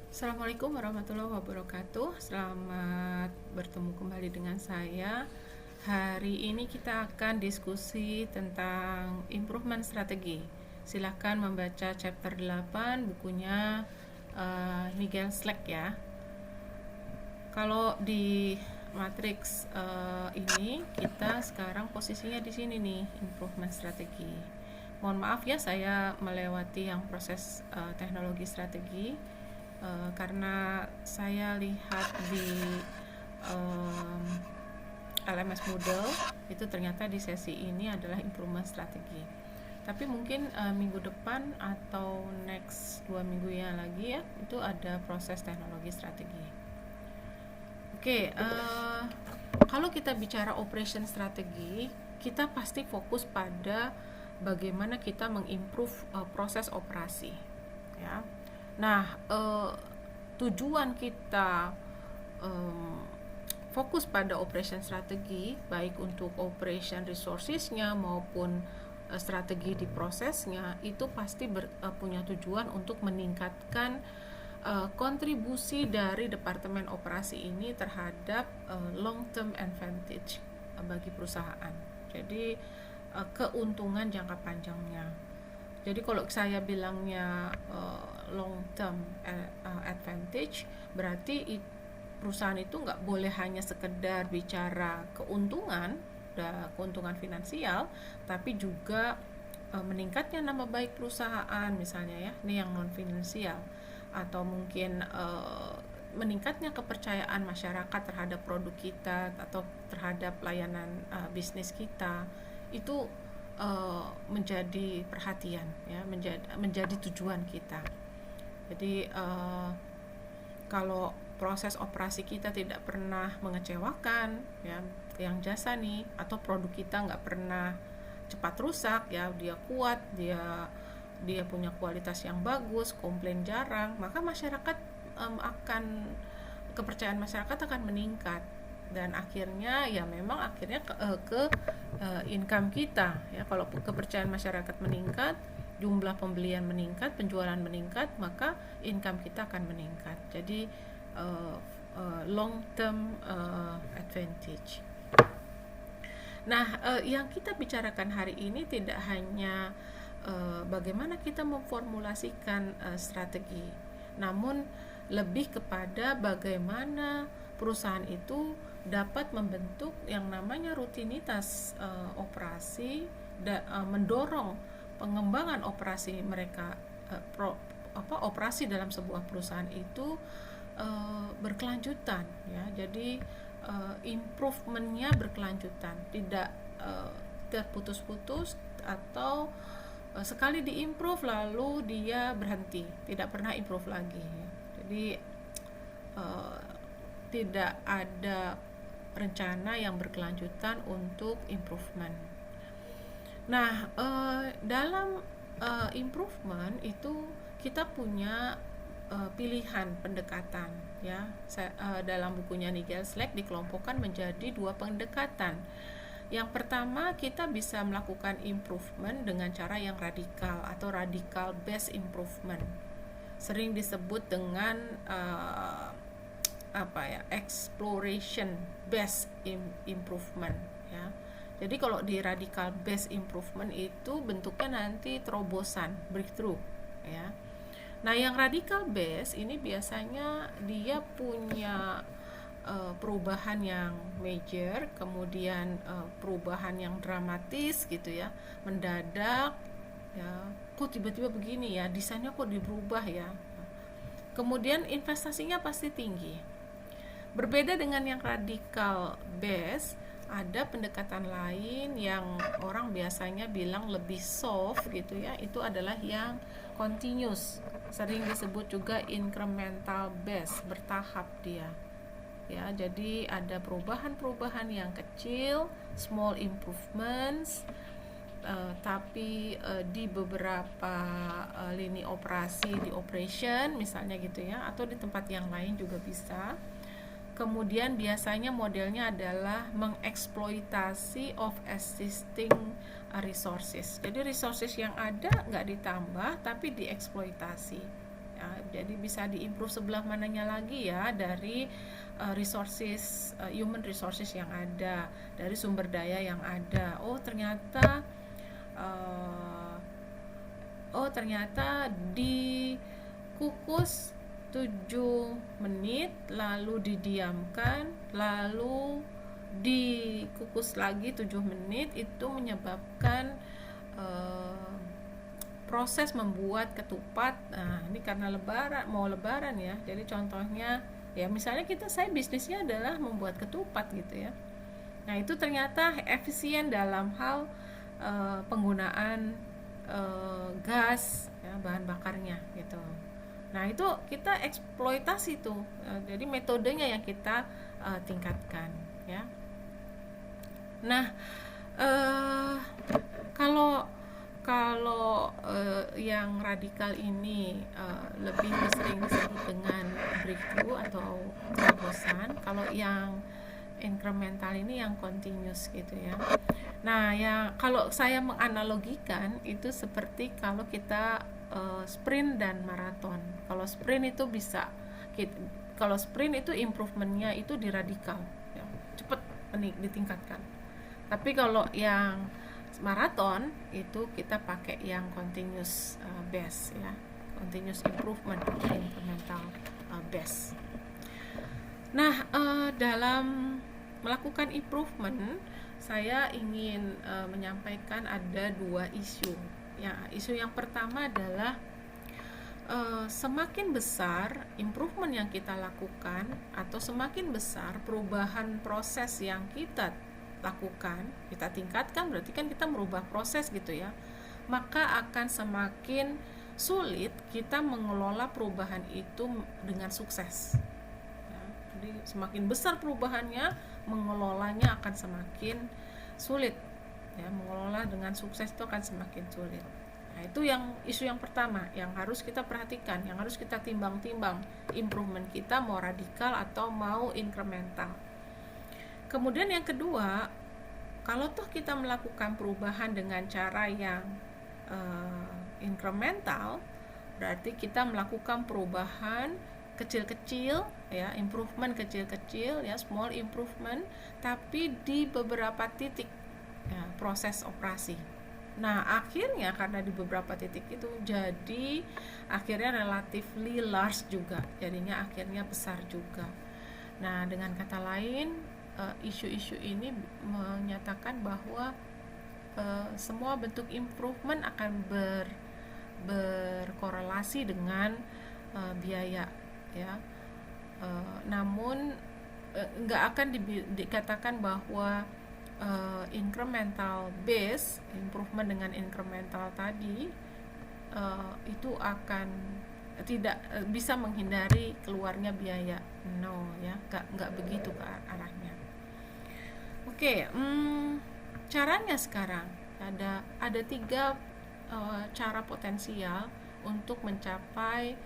Assalamualaikum warahmatullahi wabarakatuh. Selamat bertemu kembali dengan saya. Hari ini kita akan diskusi tentang improvement strategi. Silahkan membaca chapter 8 bukunya Nigel Slack ya. Kalau di matriks ini kita sekarang posisinya di sini nih, improvement strategi. Mohon maaf ya, saya melewati yang proses teknologi strategi karena saya lihat di um, LMS Moodle itu ternyata di sesi ini adalah improvement strategi. Tapi mungkin minggu depan atau next 2 minggu yang lagi ya, itu ada proses teknologi strategi. Oke, kalau kita bicara operation strategi, kita pasti fokus pada bagaimana kita mengimprove proses operasi, ya. Nah, tujuan kita fokus pada operation strategi, baik untuk operation resourcesnya maupun strategi di prosesnya, itu pasti punya tujuan untuk meningkatkan kontribusi dari departemen operasi ini terhadap long term advantage bagi perusahaan. Jadi keuntungan jangka panjangnya. Jadi kalau saya bilangnya long term advantage, berarti perusahaan itu nggak boleh hanya sekedar bicara keuntungan finansial, tapi juga meningkatnya nama baik perusahaan misalnya ya, ini yang non finansial, atau mungkin meningkatnya kepercayaan masyarakat terhadap produk kita atau terhadap layanan bisnis kita. Itu menjadi perhatian ya, menjadi tujuan kita. Jadi kalau proses operasi kita tidak pernah mengecewakan ya, yang jasa nih, atau produk kita nggak pernah cepat rusak ya, dia kuat, dia punya kualitas yang bagus, komplain jarang, maka masyarakat kepercayaan masyarakat akan meningkat, dan akhirnya ya memang akhirnya ke income kita ya. Kalau kepercayaan masyarakat meningkat, jumlah pembelian meningkat, penjualan meningkat, maka income kita akan meningkat. Jadi long term advantage. Nah, yang kita bicarakan hari ini tidak hanya bagaimana kita memformulasikan strategi, namun lebih kepada bagaimana perusahaan itu dapat membentuk yang namanya rutinitas operasi, mendorong pengembangan operasi mereka, operasi dalam sebuah perusahaan itu berkelanjutan ya. Jadi improvementnya berkelanjutan, tidak terputus-putus, atau sekali diimprove lalu dia berhenti, tidak pernah improve lagi. Jadi tidak ada rencana yang berkelanjutan untuk improvement. Nah, dalam improvement itu kita punya pilihan pendekatan ya. Dalam bukunya Nigel Slack dikelompokkan menjadi 2 pendekatan. Yang pertama, kita bisa melakukan improvement dengan cara yang radikal atau radical based improvement. Sering disebut dengan exploration based improvement ya. Jadi kalau di radical based improvement itu bentuknya nanti terobosan, breakthrough ya. Nah, yang radical based ini biasanya dia punya perubahan yang major, kemudian perubahan yang dramatis gitu ya, mendadak ya, kok tiba-tiba begini ya, desainnya kok dirubah ya. Kemudian investasinya pasti tinggi. Berbeda dengan yang radical base, ada pendekatan lain yang orang biasanya bilang lebih soft gitu ya, itu adalah yang continuous, sering disebut juga incremental base, bertahap dia ya. Jadi ada perubahan-perubahan yang kecil, small improvements, tapi di beberapa lini operasi, di operation misalnya gitu ya, atau di tempat yang lain juga bisa. Kemudian biasanya modelnya adalah mengeksploitasi of existing resources. Jadi resources yang ada nggak ditambah tapi dieksploitasi ya. Jadi bisa diimprove sebelah mananya lagi ya, dari resources, human resources yang ada, dari sumber daya yang ada. Ternyata dikukus 7 menit, lalu didiamkan, lalu dikukus lagi 7 menit, itu menyebabkan proses membuat ketupat. Nah, ini karena mau lebaran ya. Jadi contohnya ya, misalnya saya bisnisnya adalah membuat ketupat gitu ya. Nah, itu ternyata efisien dalam hal penggunaan gas ya, bahan bakarnya gitu. Nah, itu kita eksploitasi tuh. Jadi metodenya yang kita tingkatkan ya. Nah, kalau yang radikal ini lebih sering disebut dengan breakthrough atau terobosan. Kalau yang incremental ini yang continuous gitu ya. Nah, kalau saya menganalogikan itu seperti kalau kita sprint dan maraton. Kalau sprint itu improvementnya itu di radikal ya, cepet ditingkatkan. Tapi kalau yang maraton itu kita pakai yang continuous base ya, continuous improvement atau incremental base. Nah, dalam melakukan improvement, saya ingin menyampaikan ada 2 isu. Ya, isu yang pertama adalah semakin besar improvement yang kita lakukan atau semakin besar perubahan proses yang kita lakukan, kita tingkatkan, berarti kan kita merubah proses gitu ya, maka akan semakin sulit kita mengelola perubahan itu dengan sukses ya. Jadi semakin besar perubahannya, mengelolanya akan semakin sulit ya, mengelola dengan sukses itu akan semakin sulit. Nah, itu isu yang pertama yang harus kita perhatikan, yang harus kita timbang-timbang improvement kita mau radikal atau mau incremental. Kemudian yang kedua, kalau toh kita melakukan perubahan dengan cara yang incremental, berarti kita melakukan perubahan kecil-kecil ya, improvement kecil-kecil ya, small improvement, tapi di beberapa titik ya, proses operasi. Nah, akhirnya karena di beberapa titik itu jadi akhirnya relatively large juga, jadinya akhirnya besar juga. Nah, dengan kata lain, isu-isu ini menyatakan bahwa semua bentuk improvement akan berkorelasi dengan biaya ya. Namun nggak akan dikatakan bahwa incremental base improvement dengan incremental tadi itu akan tidak bisa menghindari keluarnya biaya. No ya, nggak begitu ke arahnya. Oke, caranya sekarang ada 3 cara potensial untuk mencapai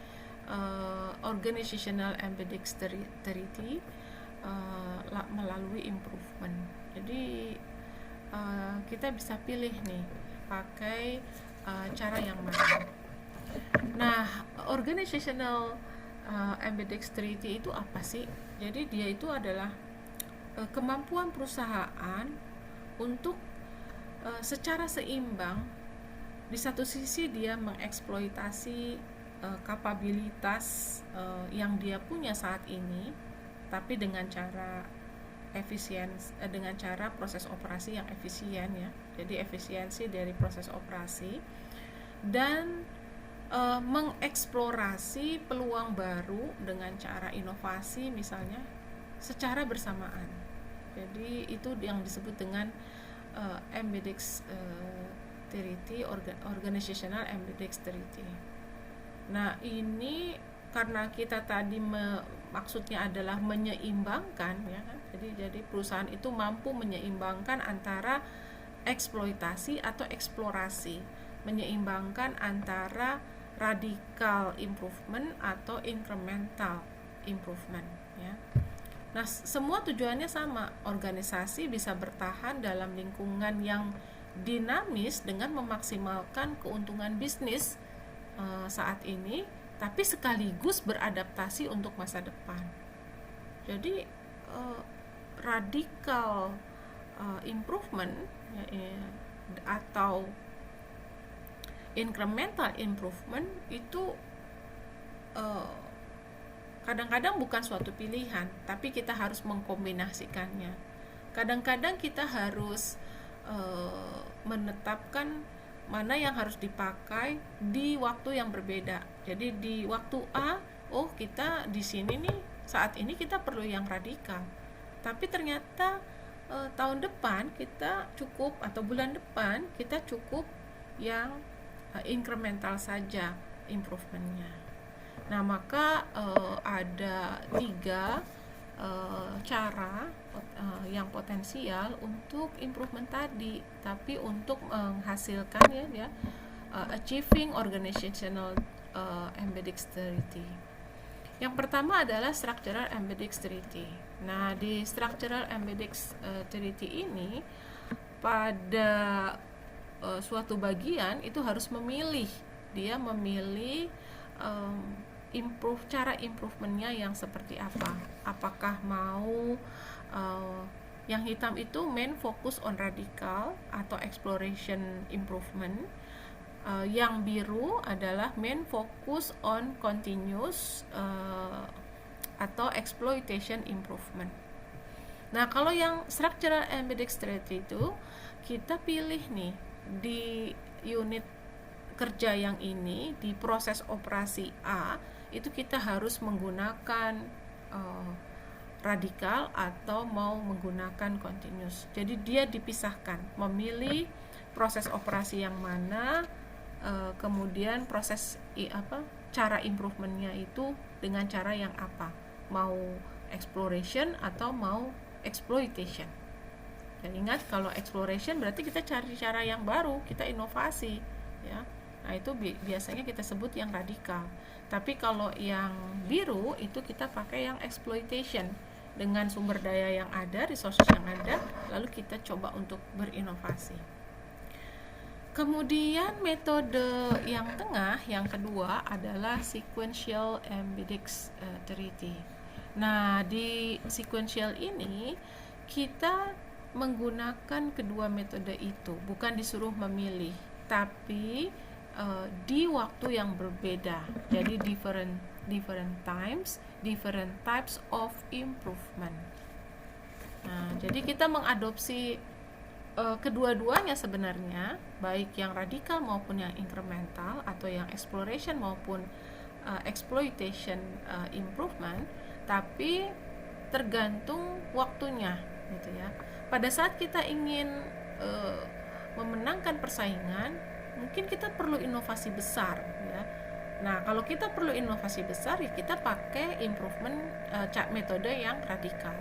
organizational ambidexterity melalui improvement. Jadi kita bisa pilih nih pakai cara yang mana. Nah, organizational ambidexterity itu apa sih? Jadi dia itu adalah kemampuan perusahaan untuk secara seimbang, di satu sisi dia mengeksploitasi kapabilitas yang dia punya saat ini, tapi dengan cara dengan cara proses operasi yang efisien ya. Jadi efisiensi dari proses operasi, dan mengeksplorasi peluang baru dengan cara inovasi misalnya secara bersamaan. Jadi itu yang disebut dengan ambidexterity, organizational ambidexterity. Nah, ini karena kita tadi maksudnya adalah menyeimbangkan ya kan. Jadi perusahaan itu mampu menyeimbangkan antara eksploitasi atau eksplorasi, menyeimbangkan antara radical improvement atau incremental improvement ya. Nah, semua tujuannya sama. Organisasi bisa bertahan dalam lingkungan yang dinamis dengan memaksimalkan keuntungan bisnis saat ini tapi sekaligus beradaptasi untuk masa depan. Jadi radical improvement atau incremental improvement itu kadang-kadang bukan suatu pilihan, tapi kita harus mengkombinasikannya. Kadang-kadang kita harus menetapkan mana yang harus dipakai di waktu yang berbeda. Jadi di waktu A, kita di sini nih saat ini kita perlu yang radikal. Tapi ternyata tahun depan kita cukup, atau bulan depan kita cukup yang incremental saja improvementnya. Nah, maka ada 3 cara yang potensial untuk improvement tadi, tapi untuk menghasilkan achieving organizational ambidexterity. Yang pertama adalah structural ambidexterity. Nah, di structural ambidexterity ini pada suatu bagian itu harus memilih, dia memilih cara improvementnya yang seperti apa. Apakah mau yang hitam itu main focus on radical atau exploration improvement, yang biru adalah main focus on continuous atau exploitation improvement. Nah, kalau yang structural ambidexterity itu kita pilih nih di unit kerja yang ini, di proses operasi A itu kita harus menggunakan radikal atau mau menggunakan continuous. Jadi dia dipisahkan, memilih proses operasi yang mana, kemudian proses cara improvementnya itu dengan cara yang apa, mau exploration atau mau exploitation. Dan ingat, kalau exploration berarti kita cari cara yang baru, kita inovasi, ya. Nah, itu biasanya kita sebut yang radikal. Tapi kalau yang biru itu kita pakai yang exploitation, dengan sumber daya yang ada, resources yang ada, lalu kita coba untuk berinovasi. Kemudian metode yang tengah, yang kedua adalah sequential ambidexterity. Nah, di sequential ini kita menggunakan kedua metode itu, bukan disuruh memilih, tapi di waktu yang berbeda. Jadi different times, different types of improvement. Nah, jadi kita mengadopsi kedua-duanya sebenarnya, baik yang radikal maupun yang incremental, atau yang exploration maupun exploitation improvement, tapi tergantung waktunya, gitu ya. Pada saat kita ingin memenangkan persaingan, mungkin kita perlu inovasi besar, ya. Nah, kalau kita perlu inovasi besar, ya kita pakai improvement metode yang radikal.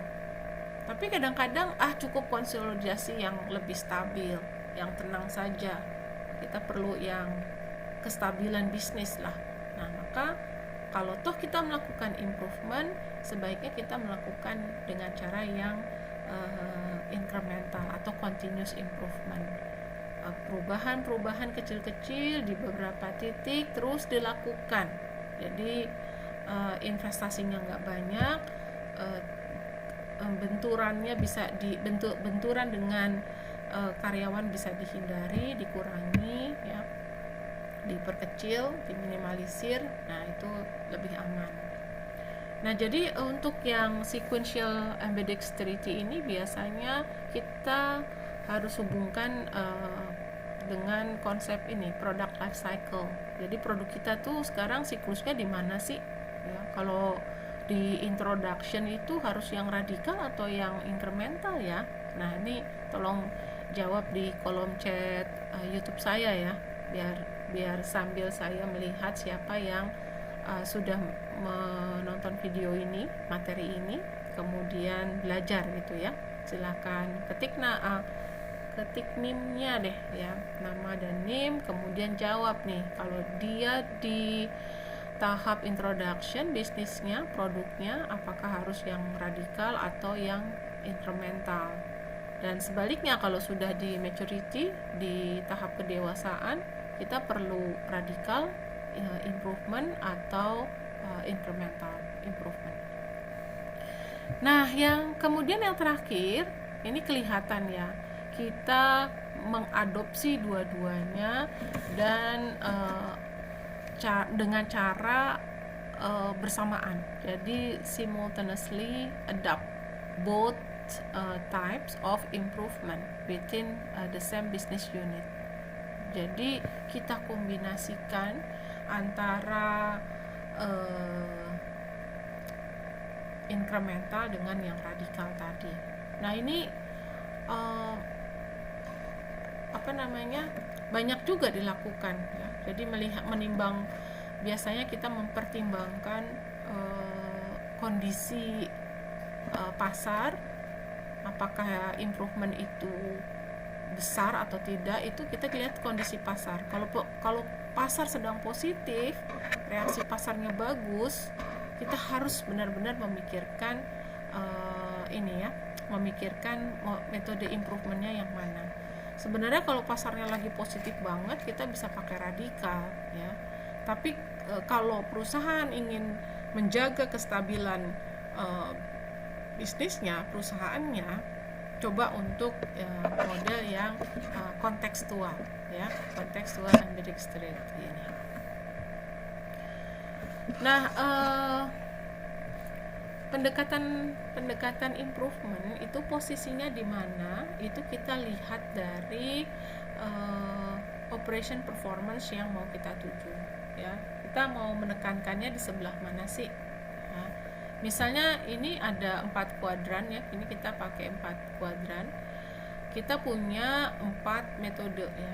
Tapi kadang-kadang cukup konsolidasi yang lebih stabil, yang tenang saja. Kita perlu yang kestabilan bisnis lah. Nah, maka kalau toh kita melakukan improvement, sebaiknya kita melakukan dengan cara yang incremental atau continuous improvement. Perubahan-perubahan kecil-kecil di beberapa titik terus dilakukan. Jadi investasinya nggak banyak, benturannya bisa benturan dengan karyawan bisa dihindari, dikurangi, ya, diperkecil, diminimalisir. Nah, itu lebih aman. Nah, jadi untuk yang sequential ambidexterity ini biasanya kita harus hubungkan dengan konsep ini, product life cycle. Jadi produk kita tuh sekarang siklusnya di mana sih? Ya, kalau di introduction itu harus yang radikal atau yang incremental, ya. Nah, ini tolong jawab di kolom chat YouTube saya, ya, biar sambil saya melihat siapa yang sudah menonton video ini, materi ini, kemudian belajar gitu, ya. Silakan ketik NIM-nya deh, ya, nama dan NIM, kemudian jawab nih kalau dia di tahap introduction bisnisnya, produknya, apakah harus yang radikal atau yang incremental. Dan sebaliknya, kalau sudah di maturity, di tahap kedewasaan, kita perlu radikal improvement atau incremental improvement. Nah, yang kemudian yang terakhir, ini kelihatan ya, kita mengadopsi dua-duanya dan dengan cara bersamaan. Jadi simultaneously adopt both types of improvement within the same business unit. Jadi kita kombinasikan antara incremental dengan yang radikal tadi. Nah, ini banyak juga dilakukan ya. Jadi menimbang, biasanya kita mempertimbangkan kondisi pasar, apakah improvement itu besar atau tidak, itu kita lihat kondisi pasar. Kalau pasar sedang positif, reaksi pasarnya bagus, kita harus benar-benar memikirkan memikirkan metode improvementnya yang mana. Sebenarnya kalau pasarnya lagi positif banget, kita bisa pakai radikal ya. Tapi kalau perusahaan ingin menjaga kestabilan bisnisnya, perusahaannya, coba untuk model yang kontekstual ya, kontekstual ambidextrous ini. Nah, pendekatan improvement itu posisinya di mana, itu kita lihat dari operation performance yang mau kita tuju ya. Kita mau menekankannya di sebelah mana sih ya. Misalnya ini ada 4 kuadran ya, ini kita pakai 4 kuadran. Kita punya 4 metode ya.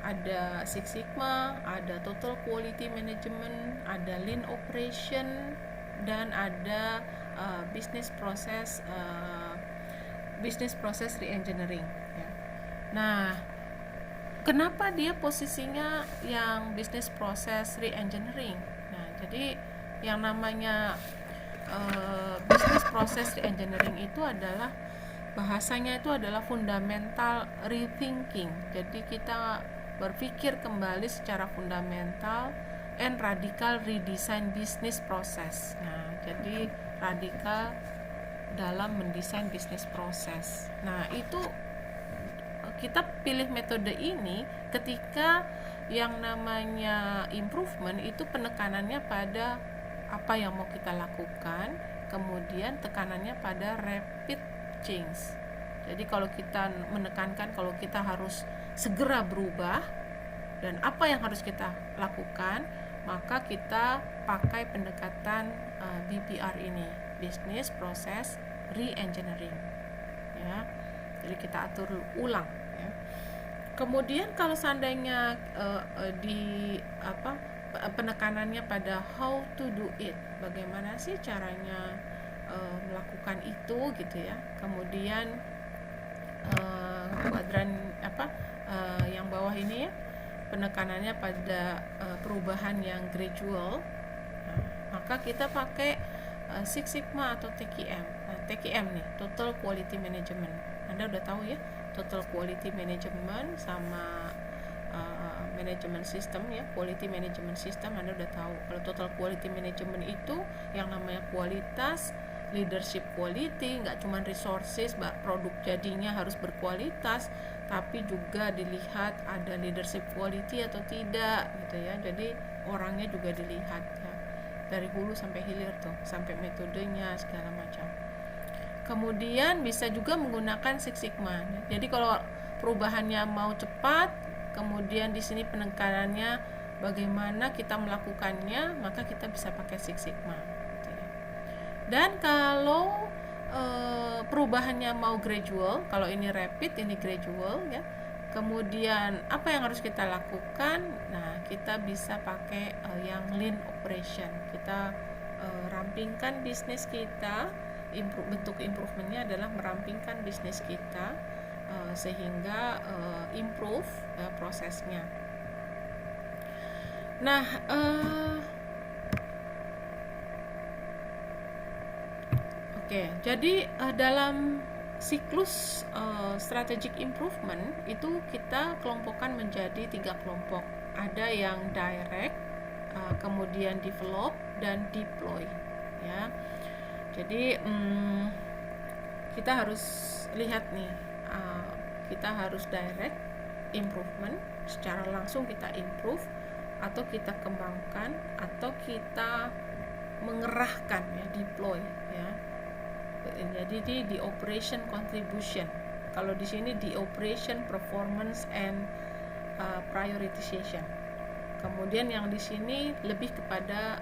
Ada Six Sigma, ada Total Quality Management, ada Lean Operation, dan ada business process reengineering ya. Nah, kenapa dia posisinya yang business process reengineering? Nah, jadi yang namanya business process reengineering itu adalah, bahasanya itu adalah fundamental rethinking. Jadi kita berpikir kembali secara fundamental and radical redesign business process. Nah, jadi radikal dalam mendesain bisnis proses. Nah, itu kita pilih metode ini ketika yang namanya improvement itu penekanannya pada apa yang mau kita lakukan, kemudian tekanannya pada rapid change. Jadi kalau kita menekankan kalau kita harus segera berubah dan apa yang harus kita lakukan, maka kita pakai pendekatan BPR ini, Business Process Reengineering ya. Jadi kita atur ulang ya. Kemudian kalau seandainya penekanannya pada how to do it, bagaimana sih caranya melakukan itu gitu ya. Kemudian kuadran yang bawah ini ya, penekanannya pada perubahan yang gradual. Nah, maka kita pakai Six Sigma atau TQM. Nah, TQM nih, Total Quality Management. Anda udah tahu ya, Total Quality Management sama Management System ya, Quality Management System Anda udah tahu. Kalau Total Quality Management itu yang namanya kualitas, leadership quality, nggak cuma resources, produk jadinya harus berkualitas, tapi juga dilihat ada leadership quality atau tidak gitu ya. Jadi orangnya juga dilihat ya, dari hulu sampai hilir tuh, sampai metodenya segala macam. Kemudian bisa juga menggunakan Six Sigma. Jadi kalau perubahannya mau cepat, kemudian di sini penekanannya bagaimana kita melakukannya, maka kita bisa pakai Six Sigma. Dan kalau perubahannya mau gradual, kalau ini rapid, ini gradual ya. Kemudian apa yang harus kita lakukan? Nah, kita bisa pakai yang lean operation. Kita rampingkan bisnis kita. Bentuk improvementnya adalah merampingkan bisnis kita sehingga improve prosesnya. Nah, jadi dalam siklus strategic improvement itu kita kelompokkan menjadi 3 kelompok. Ada yang direct, kemudian develop dan deploy, ya. Jadi kita harus lihat nih, kita harus direct improvement, secara langsung kita improve, atau kita kembangkan, atau kita mengerahkan, ya, deploy, ya. Jadi di operation contribution. Kalau di sini di operation performance and prioritization. Kemudian yang di sini lebih kepada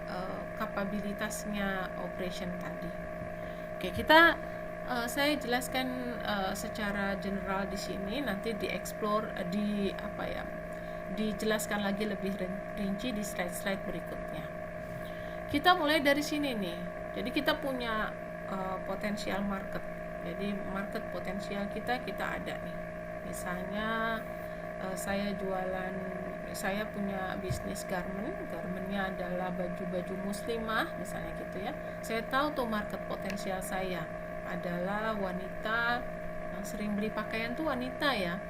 kapabilitasnya operation tadi. Oke, saya jelaskan secara general di sini, nanti dijelaskan lagi lebih rinci di slide-slide berikutnya. Kita mulai dari sini nih. Jadi kita punya potensial market. Jadi market potensial kita ada nih. Misalnya saya punya bisnis garmentnya adalah baju-baju muslimah misalnya gitu ya. Saya tahu tuh market potensial saya adalah wanita yang sering beli pakaian tuh wanita, ya.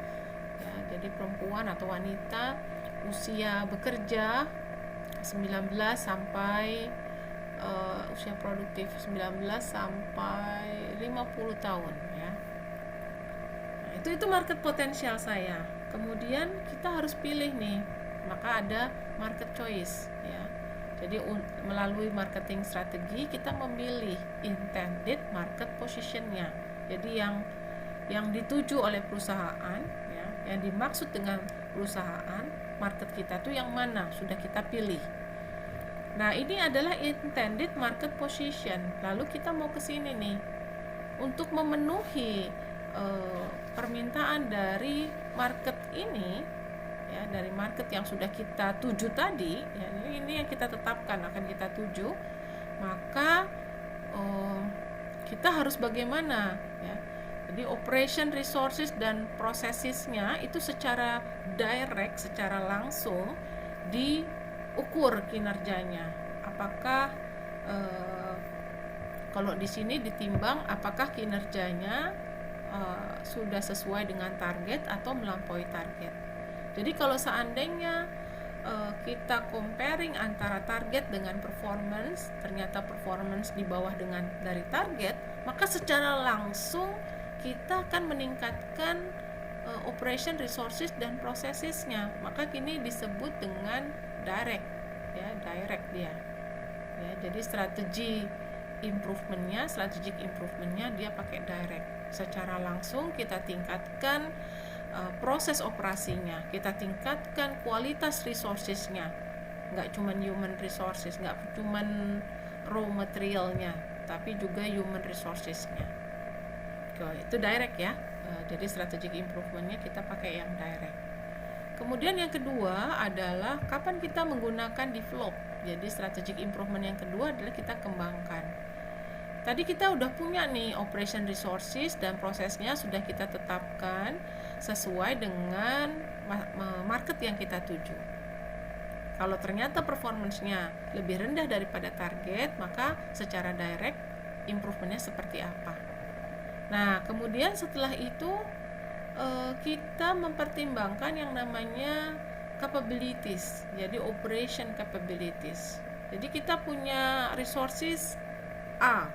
Jadi perempuan atau wanita usia bekerja 19 sampai usia produktif 19 sampai 50 tahun, ya. Nah, itu market potensial saya. Kemudian kita harus pilih nih, maka ada market choice, ya. Jadi melalui marketing strategi kita memilih intended market positionnya. Jadi yang dituju oleh perusahaan, ya, yang dimaksud dengan perusahaan, market kita tuh yang mana, sudah kita pilih. Nah, ini adalah intended market position. Lalu kita mau ke sini nih untuk memenuhi permintaan dari market ini, ya, dari market yang sudah kita tuju tadi, ya, ini yang kita tetapkan akan kita tuju, maka kita harus bagaimana, ya. Jadi operation resources dan processesnya itu secara direct, secara langsung diukur kinerjanya. Apakah kalau di sini ditimbang apakah kinerjanya sudah sesuai dengan target atau melampaui target. Jadi kalau seandainya kita comparing antara target dengan performance, ternyata performance di bawah dari target, maka secara langsung kita akan meningkatkan operation resources dan processesnya. Maka kini disebut dengan direct, ya, direct dia. Ya, jadi strategic improvementnya dia pakai direct. Secara langsung kita tingkatkan proses operasinya, kita tingkatkan kualitas resourcesnya, nggak cuma human resources, nggak cuma raw materialnya, tapi juga human resourcesnya. Itu direct, ya. Jadi strategic improvementnya kita pakai yang direct. Kemudian yang kedua adalah kapan kita menggunakan develop. Jadi strategic improvement yang kedua adalah kita kembangkan. Tadi kita udah punya nih operation resources dan prosesnya sudah kita tetapkan sesuai dengan market yang kita tuju. Kalau ternyata performance-nya lebih rendah daripada target, maka secara direct improvementnya seperti apa. Nah, kemudian setelah itu kita mempertimbangkan yang namanya capabilities, jadi operation capabilities. Jadi kita punya resources A,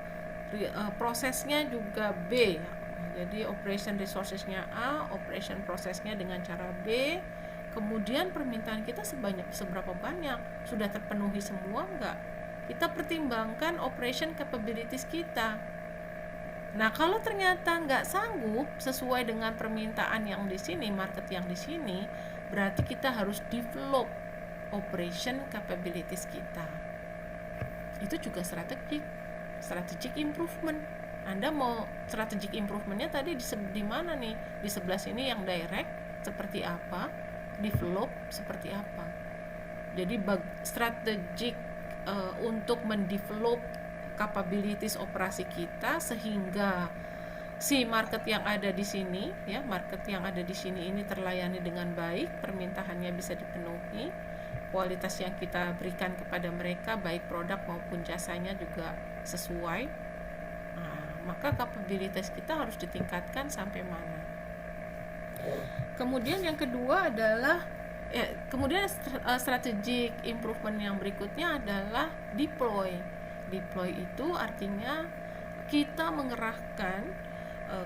prosesnya juga B. Jadi operation resourcesnya A, operation prosesnya dengan cara B. Kemudian permintaan kita seberapa banyak, sudah terpenuhi semua enggak? Kita pertimbangkan operation capabilities kita. Nah, kalau ternyata nggak sanggup sesuai dengan permintaan yang di sini, market yang di sini, berarti kita harus develop operation capabilities kita. Itu juga strategic improvement. Anda mau strategic improvementnya tadi di mana nih? Di sebelah sini yang direct seperti apa, develop seperti apa. Jadi strategic untuk mendevelop capabilities operasi kita sehingga si market yang ada di sini, ya, market yang ada di sini ini terlayani dengan baik, permintaannya bisa dipenuhi, kualitas yang kita berikan kepada mereka baik produk maupun jasanya juga sesuai. Nah, maka kapabilitas kita harus ditingkatkan sampai mana. Kemudian yang kedua adalah Kemudian strategic improvement yang berikutnya adalah deploy. Deploy itu artinya kita mengerahkan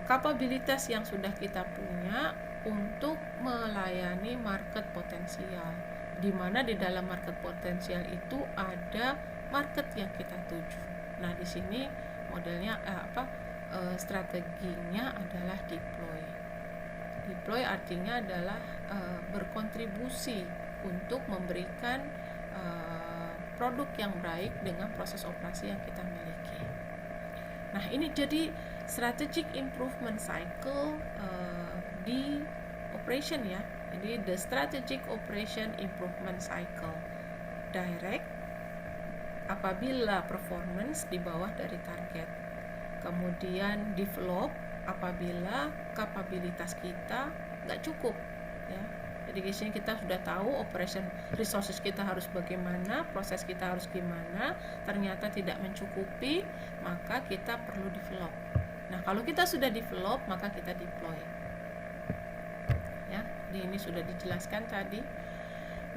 kapabilitas yang sudah kita punya untuk melayani market potensial, di mana di dalam market potensial itu ada market yang kita tuju. Nah, di sini modelnya strateginya adalah deploy. Deploy artinya adalah berkontribusi untuk memberikan produk yang baik dengan proses operasi yang kita miliki. Nah, ini jadi strategic improvement cycle di operation ya. Jadi the strategic operation improvement cycle direct apabila performance di bawah dari target. Kemudian develop apabila kapabilitas kita nggak cukup ya. Jadi di sini kita sudah tahu operation resources kita harus bagaimana, proses kita harus gimana, ternyata tidak mencukupi, maka kita perlu develop. Nah, kalau kita sudah develop, maka kita deploy. Ya, ini sudah dijelaskan tadi.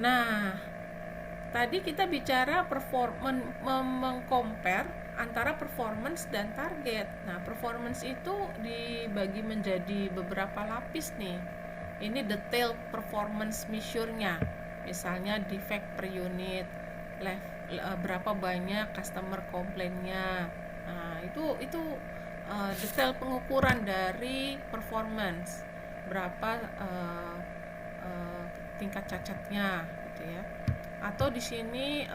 Nah, tadi kita bicara mengcompare antara performance dan target. Nah, performance itu dibagi menjadi beberapa lapis nih. Ini detail performance measure-nya. Misalnya defect per unit, berapa banyak customer komplainnya. Nah, itu detail pengukuran dari performance. Berapa tingkat cacatnya gitu ya. Atau di sini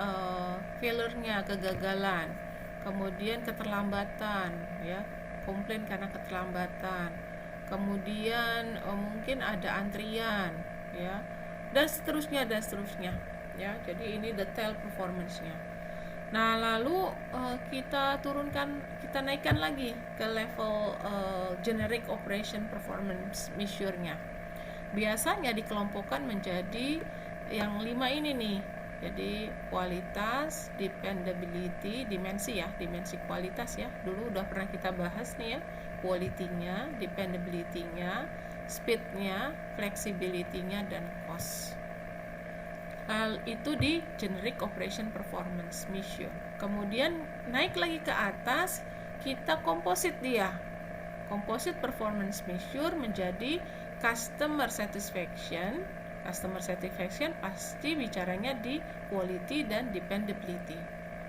failure-nya, kegagalan. Kemudian keterlambatan ya, komplain karena keterlambatan. Kemudian mungkin ada antrian ya, dan seterusnya ya. Jadi ini detail performance-nya. Nah, lalu kita naikkan lagi ke level generic operation performance measure-nya. Biasanya dikelompokkan menjadi yang 5 ini nih. Jadi kualitas, dependability, dimensi kualitas ya. Dulu udah pernah kita bahas nih ya. Quality-nya, dependability-nya, speed-nya, flexibility-nya, dan cost. Hal itu di generic operation performance measure. Kemudian naik lagi ke atas, kita composite dia. Composite performance measure menjadi customer satisfaction. Customer satisfaction pasti bicaranya di quality dan dependability.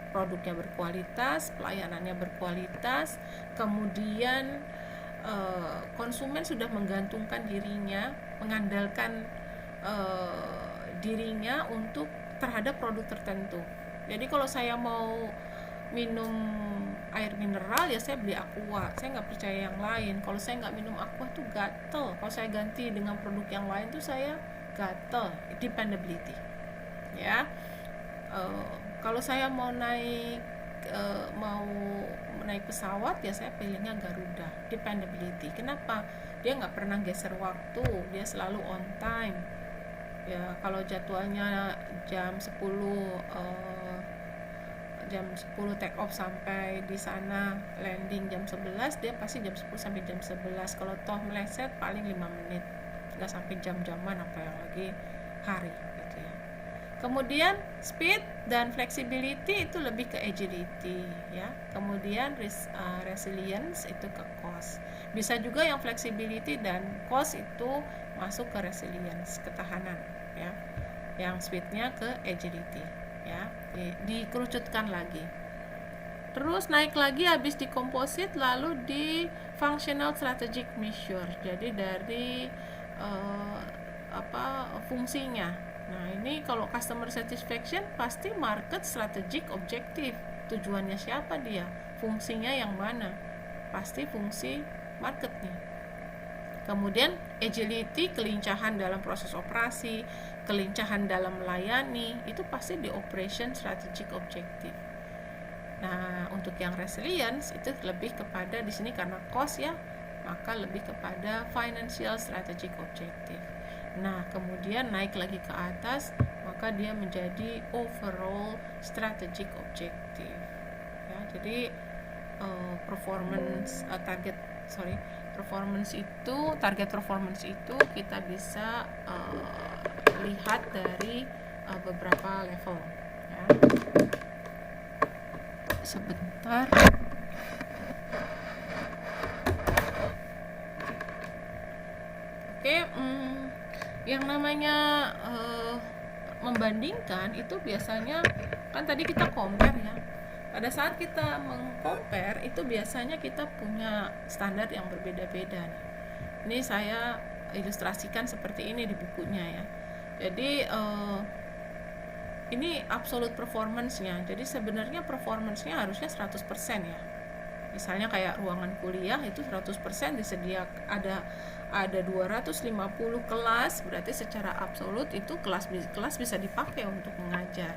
Produknya berkualitas, pelayanannya berkualitas, kemudian konsumen sudah menggantungkan dirinya, mengandalkan dirinya untuk terhadap produk tertentu. Jadi kalau saya mau minum air mineral ya saya beli Aqua, saya nggak percaya yang lain. Kalau saya nggak minum Aqua tuh gatel, kalau saya ganti dengan produk yang lain tuh saya gatel. Dependability ya. Kalau saya mau naik pesawat ya saya pilihnya Garuda. Dependability. Kenapa? Dia nggak pernah geser waktu, dia selalu on time ya. Kalau jadwalnya jam 10 take off sampai di sana landing jam 11, dia pasti jam 10 sampai jam 11. Kalau toh meleset paling 5 menit, nggak sampai jam-jaman apa yang lagi hari gitu ya. Kemudian speed dan flexibility itu lebih ke agility ya. Kemudian resilience itu ke cost. Bisa juga yang flexibility dan cost itu masuk ke resilience, ketahanan ya. Yang speednya ke agility ya. Dikerucutkan lagi. Terus naik lagi habis di composite, lalu di functional strategic measure. Jadi dari fungsinya. Nah, ini kalau customer satisfaction pasti market strategic objective. Tujuannya siapa dia? Fungsinya yang mana? Pasti fungsi marketnya. Kemudian agility, kelincahan dalam proses operasi, kelincahan dalam melayani, itu pasti di operation strategic objective. Nah, untuk yang resilience itu lebih kepada di sini karena cost ya, maka lebih kepada financial strategic objective. Nah, kemudian naik lagi ke atas, maka dia menjadi overall strategic objective. Ya, jadi target performance itu kita bisa lihat dari beberapa level ya. Sebentar. Oke, yang namanya membandingkan itu biasanya kan tadi kita compare ya. Pada saat kita meng-compare itu biasanya kita punya standar yang berbeda-beda nih. Ini saya ilustrasikan seperti ini di bukunya ya. Jadi ini absolute performance-nya. Jadi sebenarnya performance-nya harusnya 100% ya. Misalnya kayak ruangan kuliah itu 100% disediakan, ada 250 kelas, berarti secara absolut itu kelas bisa dipakai untuk mengajar.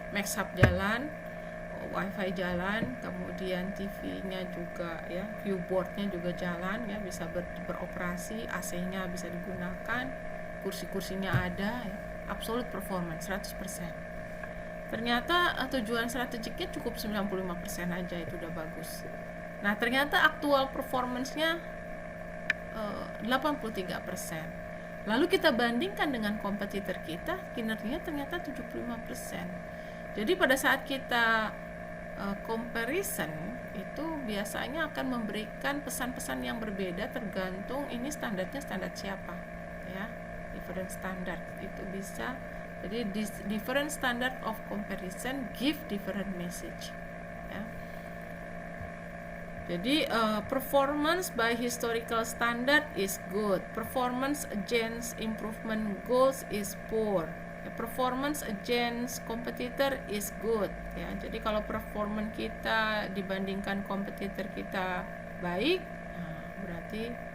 Max Hub jalan, wifi jalan, kemudian TV-nya juga ya, viewboard-nya juga jalan ya, bisa beroperasi, AC-nya bisa digunakan, kursi-kursinya ada ya. Absolute performance 100%. Ternyata tujuan strategiknya cukup 95% aja, itu udah bagus. Nah, ternyata aktual performance-nya 83%. Lalu kita bandingkan dengan kompetitor kita, kinerjanya ternyata 75%. Jadi pada saat kita comparison itu biasanya akan memberikan pesan-pesan yang berbeda tergantung ini standarnya standar siapa ya. Different standard itu bisa, jadi different standard of comparison give different message ya. Jadi performance by historical standard is good, performance against improvement goals is poor, performance against competitor is good ya. Jadi kalau performance kita dibandingkan kompetitor kita baik, berarti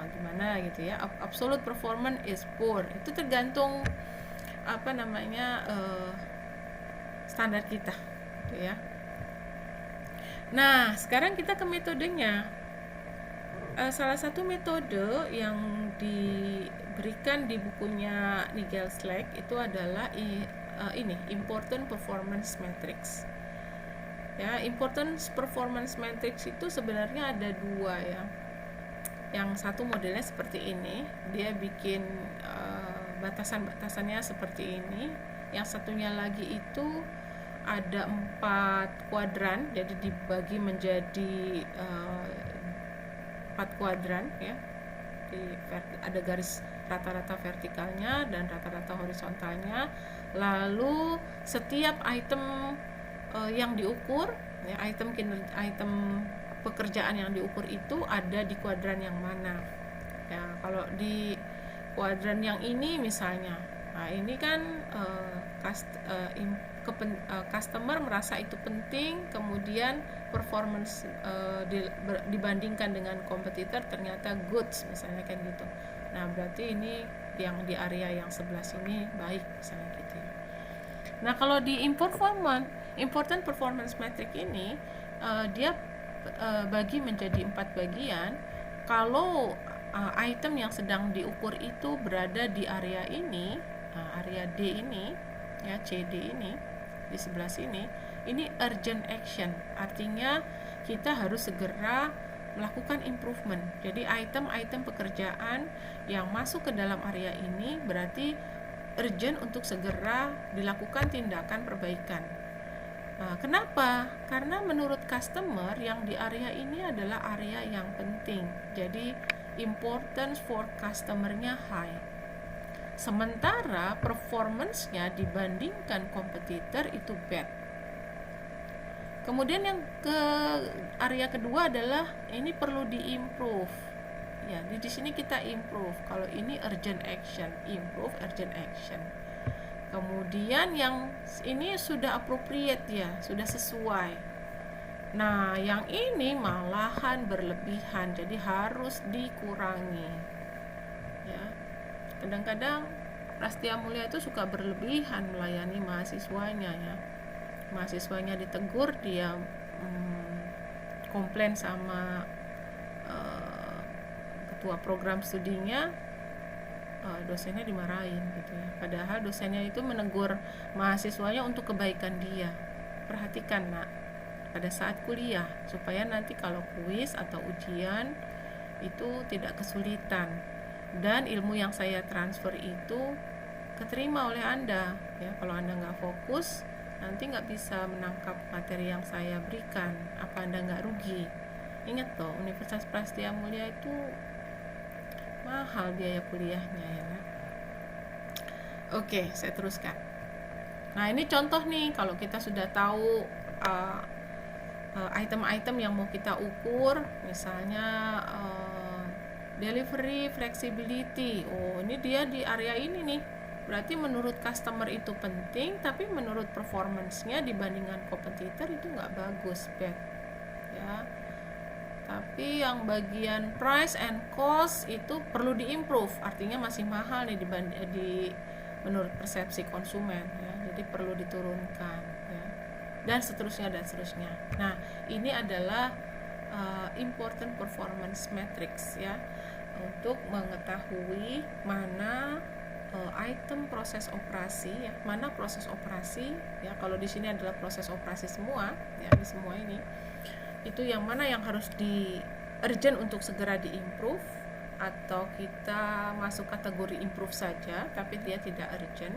gimana gitu ya. Absolute performance is poor, itu tergantung standar kita gitu ya. Nah, sekarang kita ke metodenya. Salah satu metode yang diberikan di bukunya Nigel Slack itu adalah important performance matrix. Ya, important performance matrix itu sebenarnya ada dua ya. Yang satu modelnya seperti ini, dia bikin batasan-batasannya seperti ini. Yang satunya lagi itu ada 4 kuadran, jadi dibagi menjadi 4 kuadran ya. Ada garis rata-rata vertikalnya dan rata-rata horizontalnya. Lalu setiap item yang diukur ya, item pekerjaan yang diukur itu ada di kuadran yang mana ya. Kalau di kuadran yang ini misalnya, nah ini kan customer merasa itu penting, kemudian performance dibandingkan dengan kompetitor ternyata goods misalnya kan gitu. Nah berarti ini yang di area yang sebelah sini baik misalnya gitu ya. Nah kalau di important performance metric ini dia bagi menjadi 4 bagian. Kalau item yang sedang diukur itu berada di area ini, area D ini ya, CD ini di sebelah sini, ini urgent action, artinya kita harus segera melakukan improvement. Jadi item-item pekerjaan yang masuk ke dalam area ini berarti urgent untuk segera dilakukan tindakan perbaikan. Kenapa? Karena menurut customer yang di area ini adalah area yang penting. Jadi importance for customer-nya high. Sementara performance-nya dibandingkan kompetitor itu bad. Kemudian yang ke area kedua adalah ini perlu di-improve. Ya, di sini kita improve. Kalau ini urgent action, improve urgent action. Kemudian yang ini sudah appropriate ya, sudah sesuai. Nah, yang ini malahan berlebihan, jadi harus dikurangi. Ya. Kadang-kadang Prastia Mulia itu suka berlebihan melayani mahasiswanya ya. Mahasiswanya ditegur, dia komplain sama ketua program studinya, dosennya dimarahin gitu ya. Padahal dosennya itu menegur mahasiswanya untuk kebaikan dia. Perhatikan nak, pada saat kuliah supaya nanti kalau kuis atau ujian itu tidak kesulitan. dan ilmu yang saya transfer itu keterima oleh Anda ya. Kalau Anda nggak fokus, nanti nggak bisa menangkap materi yang saya berikan. Apa Anda nggak rugi? Ingat loh, Universitas Prasetya Mulia itu mahal biaya kuliahnya ya. Oke, saya teruskan. Nah, ini contoh nih, kalau kita sudah tahu item-item yang mau kita ukur, misalnya delivery flexibility. Oh, ini dia di area ini nih. Berarti menurut customer itu penting, tapi menurut performance-nya dibandingkan kompetitor itu nggak bagus, bad. Ya. Tapi yang bagian price and cost itu perlu diimprove, artinya masih mahal nih menurut persepsi konsumen ya. Jadi perlu diturunkan ya. Dan seterusnya dan seterusnya. Nah, ini adalah important performance metrics ya, untuk mengetahui mana item proses operasi ya, mana proses operasi ya. Kalau di sini adalah proses operasi semua ya, di semua ini itu yang mana yang harus di urgent untuk segera diimprove, atau kita masuk kategori improve saja tapi dia tidak urgent.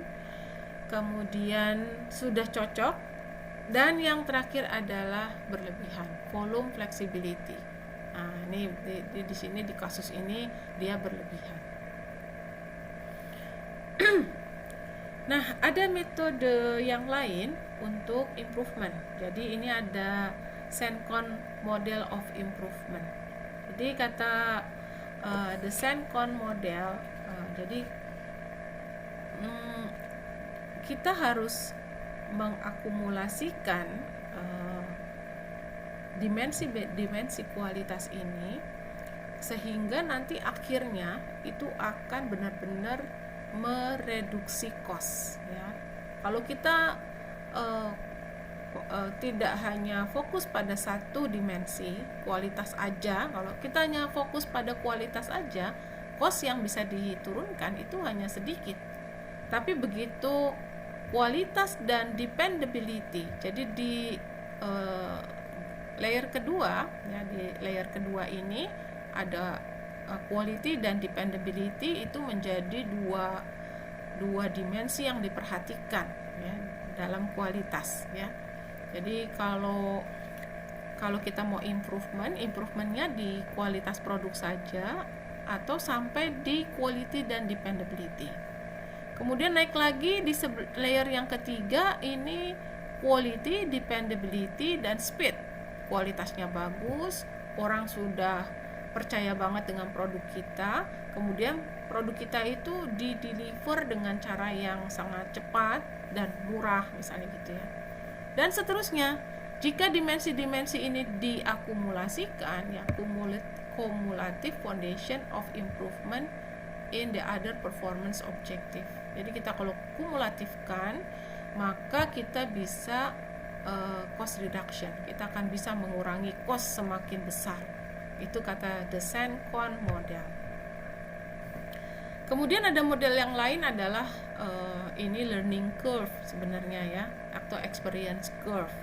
Kemudian sudah cocok, dan yang terakhir adalah berlebihan, volume flexibility. Nah, ini di sini di kasus ini dia berlebihan. Nah, ada metode yang lain untuk improvement. Jadi ini ada Sencon model of improvement. Jadi kata the Sencon model, jadi kita harus mengakumulasikan dimensi kualitas ini sehingga nanti akhirnya itu akan benar-benar mereduksi cost ya. Kalau kita tidak hanya fokus pada satu dimensi kualitas aja, kalau kita hanya fokus pada kualitas aja, cost yang bisa diturunkan itu hanya sedikit. Tapi begitu kualitas dan dependability, jadi di layer kedua ya, di layer kedua ini ada quality dan dependability, itu menjadi dua dimensi yang diperhatikan ya dalam kualitas ya. Jadi kalau kita mau improvementnya di kualitas produk saja atau sampai di quality dan dependability. Kemudian naik lagi di layer yang ketiga, ini quality, dependability, dan speed. Kualitasnya bagus, orang sudah percaya banget dengan produk kita. Kemudian produk kita itu di-deliver dengan cara yang sangat cepat dan murah misalnya gitu ya. Dan seterusnya, jika dimensi-dimensi ini diakumulasikan ya, cumulative foundation of improvement in the other performance objective. Jadi kita kalau kumulatifkan, maka kita bisa cost reduction, kita akan bisa mengurangi cost semakin besar. Itu kata the Sencon model. Kemudian ada model yang lain adalah ini learning curve sebenarnya ya, atau experience curve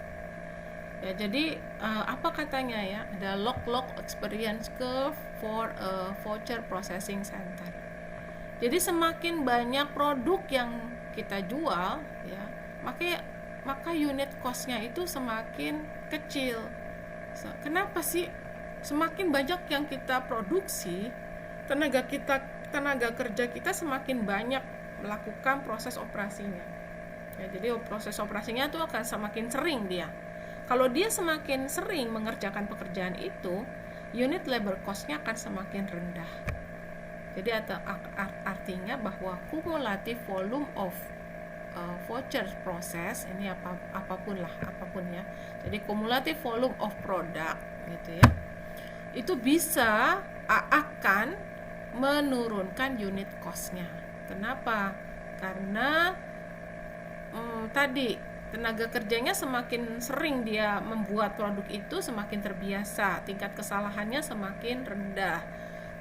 ya. Jadi apa katanya ya, ada log experience curve for a voucher processing center. Jadi semakin banyak produk yang kita jual ya, maka unit cost-nya itu semakin kecil. Kenapa sih? Semakin banyak yang kita produksi, tenaga kerja kita semakin banyak melakukan proses operasinya ya. Jadi proses operasinya itu akan semakin sering dia. Kalau dia semakin sering mengerjakan pekerjaan itu, unit labor cost-nya akan semakin rendah. Jadi artinya bahwa cumulative volume of voucher proses ini apapun ya. Jadi cumulative volume of product gitu ya, itu bisa akan menurunkan unit cost-nya. Kenapa? Karena tadi tenaga kerjanya semakin sering dia membuat produk itu, semakin terbiasa, tingkat kesalahannya semakin rendah.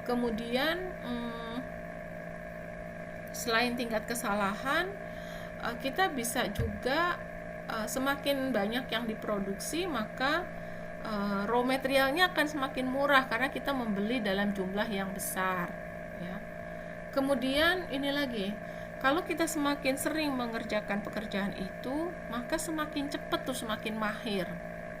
Kemudian selain tingkat kesalahan, kita bisa juga semakin banyak yang diproduksi, maka raw materialnya akan semakin murah karena kita membeli dalam jumlah yang besar ya. Kemudian ini lagi, kalau kita semakin sering mengerjakan pekerjaan itu, maka semakin cepat tuh, semakin mahir,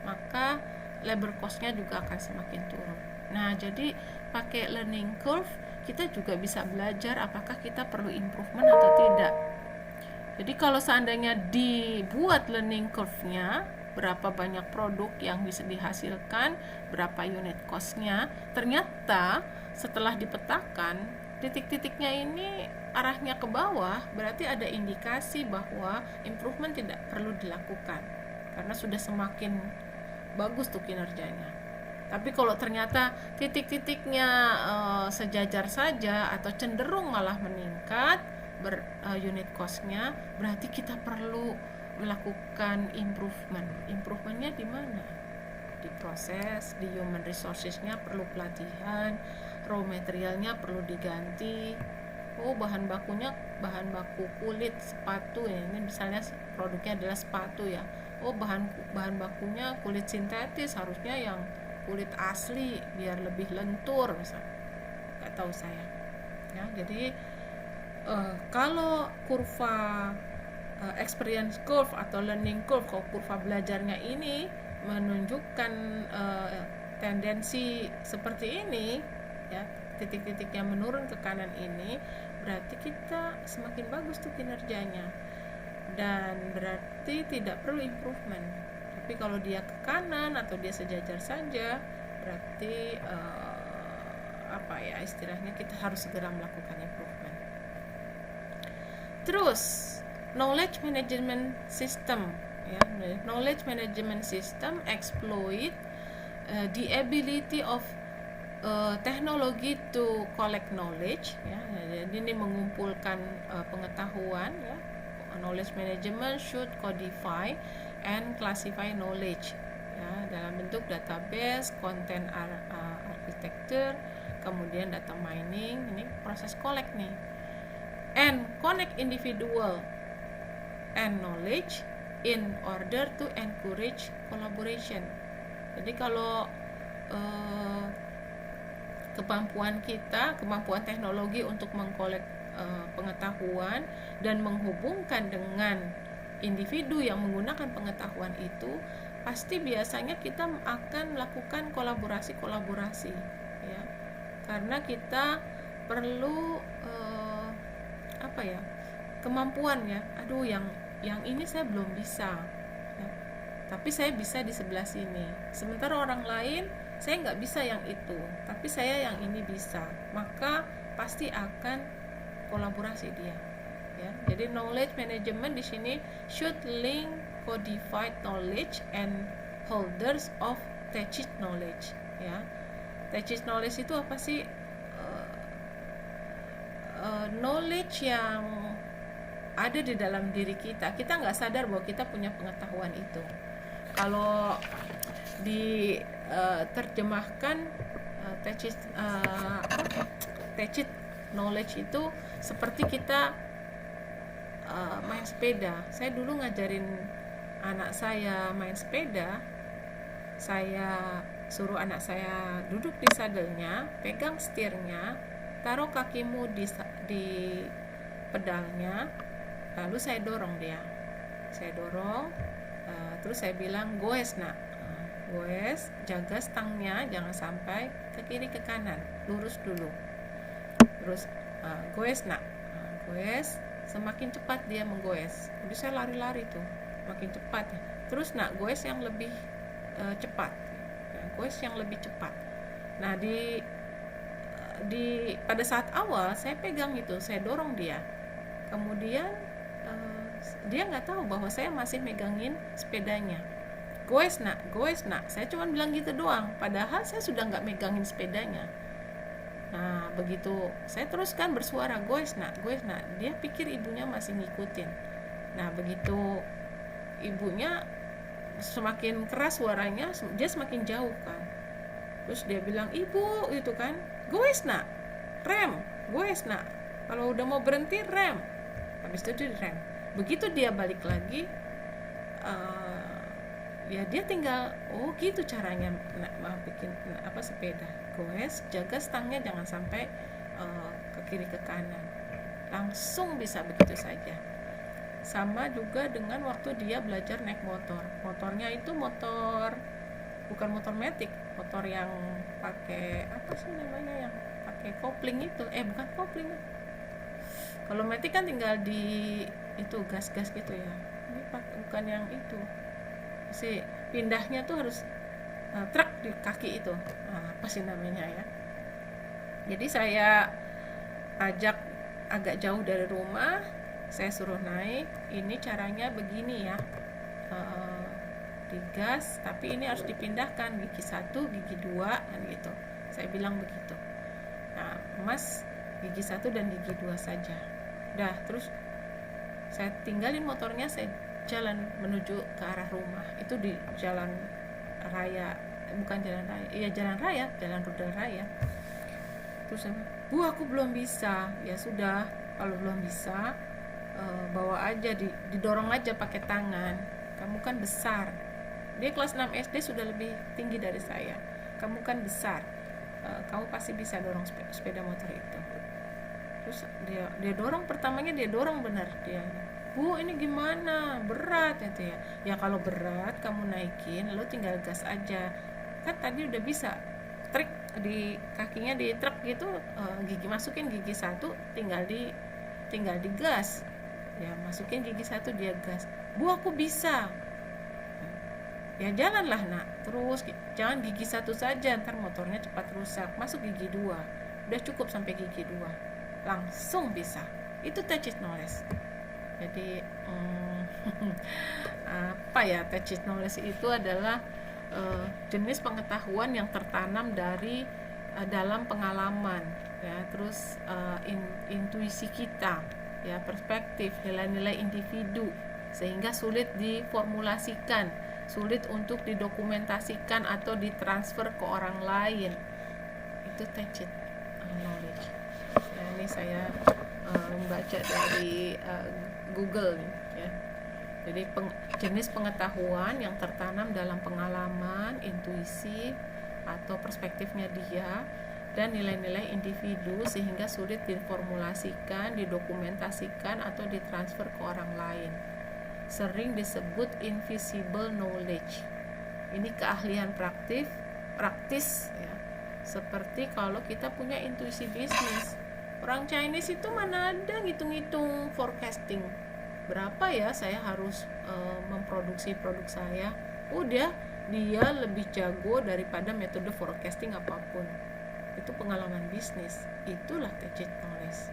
maka labor cost-nya juga akan semakin turun. Nah, jadi pakai learning curve kita juga bisa belajar apakah kita perlu improvement atau tidak. Jadi kalau seandainya dibuat learning curve-nya, berapa banyak produk yang bisa dihasilkan, berapa unit cost-nya, ternyata setelah dipetakan, titik-titiknya ini arahnya ke bawah, berarti ada indikasi bahwa improvement tidak perlu dilakukan karena sudah semakin bagus tuh kinerjanya. Tapi kalau ternyata titik-titiknya sejajar saja atau cenderung malah meningkat unit cost-nya, berarti kita perlu melakukan improvement. Improvementnya di mana? Di proses, di human resources-nya perlu pelatihan, raw materialnya perlu diganti. Oh, bahan baku kulit sepatu ya, ini misalnya produknya adalah sepatu ya. Oh, bahan bakunya kulit sintetis, harusnya yang kulit asli biar lebih lentur misalnya. Nggak tahu saya. Ya, jadi kalau kurva experience curve atau learning curve, kalau kurva belajarnya ini menunjukkan tendensi seperti ini ya, titik-titik yang menurun ke kanan ini, berarti kita semakin bagus tuh kinerjanya dan berarti tidak perlu improvement. Tapi kalau dia ke kanan atau dia sejajar saja, berarti apa ya istilahnya, kita harus segera melakukan improvement. Terus knowledge management system ya, knowledge management system exploit the ability of teknologi to collect knowledge ya. Jadi ini mengumpulkan pengetahuan ya. Knowledge management should codify and classify knowledge ya, dalam bentuk database, content architecture, kemudian data mining, ini proses collect nih, and connect individual and knowledge in order to encourage collaboration. Jadi kalau kemampuan teknologi untuk mengkolek pengetahuan dan menghubungkan dengan individu yang menggunakan pengetahuan itu, pasti biasanya kita akan melakukan kolaborasi ya, karena kita perlu kemampuan ya, aduh yang ini saya belum bisa ya, tapi saya bisa di sebelah sini, sementara orang lain saya nggak bisa yang itu, tapi saya yang ini bisa, maka pasti akan kolaborasi dia ya. Jadi knowledge management di sini should link codified knowledge and holders of tacit knowledge ya. Tacit knowledge itu apa sih? Knowledge yang ada di dalam diri kita nggak sadar bahwa kita punya pengetahuan itu. Kalau diterjemahkan tacit knowledge itu seperti kita main sepeda. Saya dulu ngajarin anak saya main sepeda, saya suruh anak saya duduk di sadelnya, pegang setirnya, taruh kakimu di pedalnya, lalu saya dorong dia, terus saya bilang goes nak, goes, jaga stangnya jangan sampai ke kiri ke kanan, lurus dulu, terus goes nak, goes, semakin cepat dia menggoes, jadi saya lari-lari tuh makin cepat ya. Terus nak goes yang lebih cepat ya, goes yang lebih cepat. Nah pada saat awal saya pegang itu, saya dorong dia, kemudian dia nggak tahu bahwa saya masih megangin sepedanya. Goes nak, saya cuma bilang gitu doang, padahal saya sudah nggak megangin sepedanya. Nah begitu saya teruskan bersuara goes nak, dia pikir ibunya masih ngikutin. Nah begitu ibunya semakin keras suaranya, dia semakin jauh kan, terus dia bilang ibu itu kan, goes nak, rem, goes nak, kalau udah mau berhenti rem, habis itu dia rem. Begitu dia balik lagi, ya dia tinggal gitu caranya bikin sepeda, goes, jaga stangnya jangan sampai ke kiri ke kanan, langsung bisa begitu saja. Sama juga dengan waktu dia belajar naik motor. Motornya itu bukan motor matic, motor yang pakai apa sih namanya, yang pakai kopling itu, bukan kopling. Kalau matic kan tinggal di itu gas-gas gitu ya. Ini bukan yang itu. Si pindahnya tuh harus truk di kaki itu. Apa sih namanya ya? Jadi saya ajak agak jauh dari rumah, saya suruh naik, ini caranya begini ya, digas, tapi ini harus dipindahkan gigi 1, gigi 2 kan gitu, saya bilang begitu. Nah, Mas gigi 1 dan gigi 2 saja, udah. Terus saya tinggalin motornya, saya jalan menuju ke arah rumah. Itu di jalan raya, bukan jalan raya, iya jalan raya, jalan rudal raya. Terus saya, Bu, aku belum bisa. Ya sudah, kalau belum bisa, bawa aja, didorong aja pakai tangan. Kamu kan besar. Dia kelas 6 SD sudah lebih tinggi dari saya. Kamu kan besar, kamu pasti bisa dorong sepeda motor itu. Terus dia dorong, pertamanya dia dorong benar, dia, Bu, ini gimana, berat itu ya. Ya kalau berat kamu naikin, lalu tinggal gas aja. Kan tadi udah bisa trik di kakinya, di truk gitu, gigi masukin gigi 1, tinggal digas ya, masukin gigi 1, dia gas. Bu, aku bisa. Ya jalanlah nak, terus jangan gigi 1 saja, ntar motornya cepat rusak. Masuk gigi 2, udah cukup sampai gigi 2, langsung bisa. Itu tacit knowledge. Jadi apa ya, tacit knowledge itu adalah jenis pengetahuan yang tertanam dari dalam pengalaman ya, terus intuisi kita ya, perspektif, nilai-nilai individu, sehingga sulit diformulasikan, sulit untuk didokumentasikan atau ditransfer ke orang lain. Itu tacit knowledge ya. Ini saya membaca dari Google nih ya. Jadi jenis pengetahuan yang tertanam dalam pengalaman, intuisi atau perspektifnya dia, dan nilai-nilai individu sehingga sulit diformulasikan, didokumentasikan atau ditransfer ke orang lain. Sering disebut invisible knowledge. Ini keahlian praktis ya. Seperti kalau kita punya intuisi bisnis. Orang Chinese itu mana ada ngitung-ngitung forecasting, berapa ya saya harus memproduksi produk saya. Udah, dia lebih jago daripada metode forecasting apapun. Itu pengalaman bisnis, itulah tacit knowledge.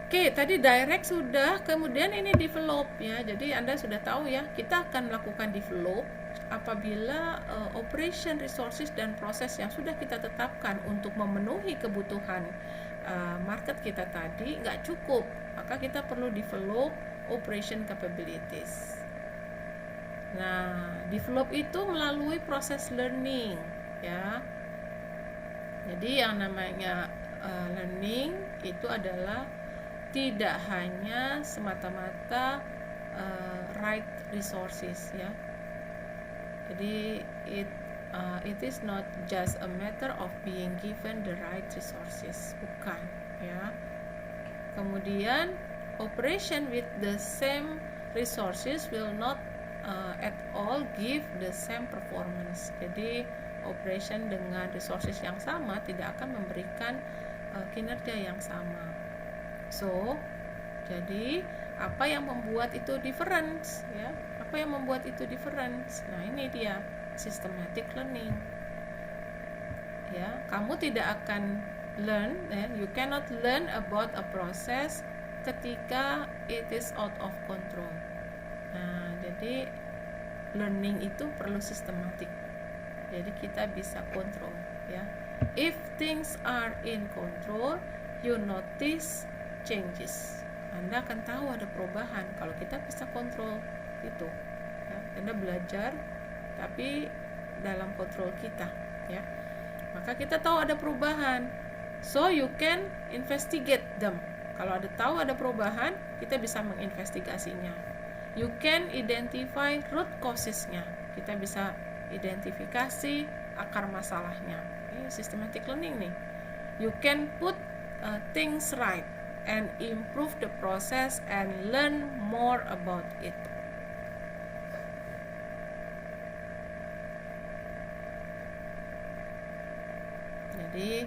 Oke, tadi direct sudah, kemudian ini develop ya. Jadi Anda sudah tahu ya, kita akan melakukan develop apabila operation, resources, dan proses yang sudah kita tetapkan untuk memenuhi kebutuhan market kita tadi nggak cukup, maka kita perlu develop operation capabilities. Nah, develop itu melalui proses learning ya. Jadi yang namanya learning itu adalah tidak hanya semata-mata right resources ya. Jadi it is not just a matter of being given the right resources, bukan ya. Kemudian operation with the same resources will not at all give the same performance. Jadi operation dengan resources yang sama tidak akan memberikan kinerja yang sama. So jadi apa yang membuat itu difference ya? Apa yang membuat itu difference? Nah, ini dia systematic learning. Ya, kamu tidak akan learn, you cannot learn about a process ketika it is out of control. Nah, jadi learning itu perlu sistematik. Jadi kita bisa kontrol ya. If things are in control, you notice changes. Anda akan tahu ada perubahan kalau kita bisa kontrol itu ya. Anda belajar tapi dalam kontrol kita ya, maka kita tahu ada perubahan, so you can investigate them. Kalau tahu ada perubahan, kita bisa menginvestigasinya. You can identify root causesnya, kita bisa identifikasi akar masalahnya. Ini systematic learning nih. You can put things right and improve the process and learn more about it. Jadi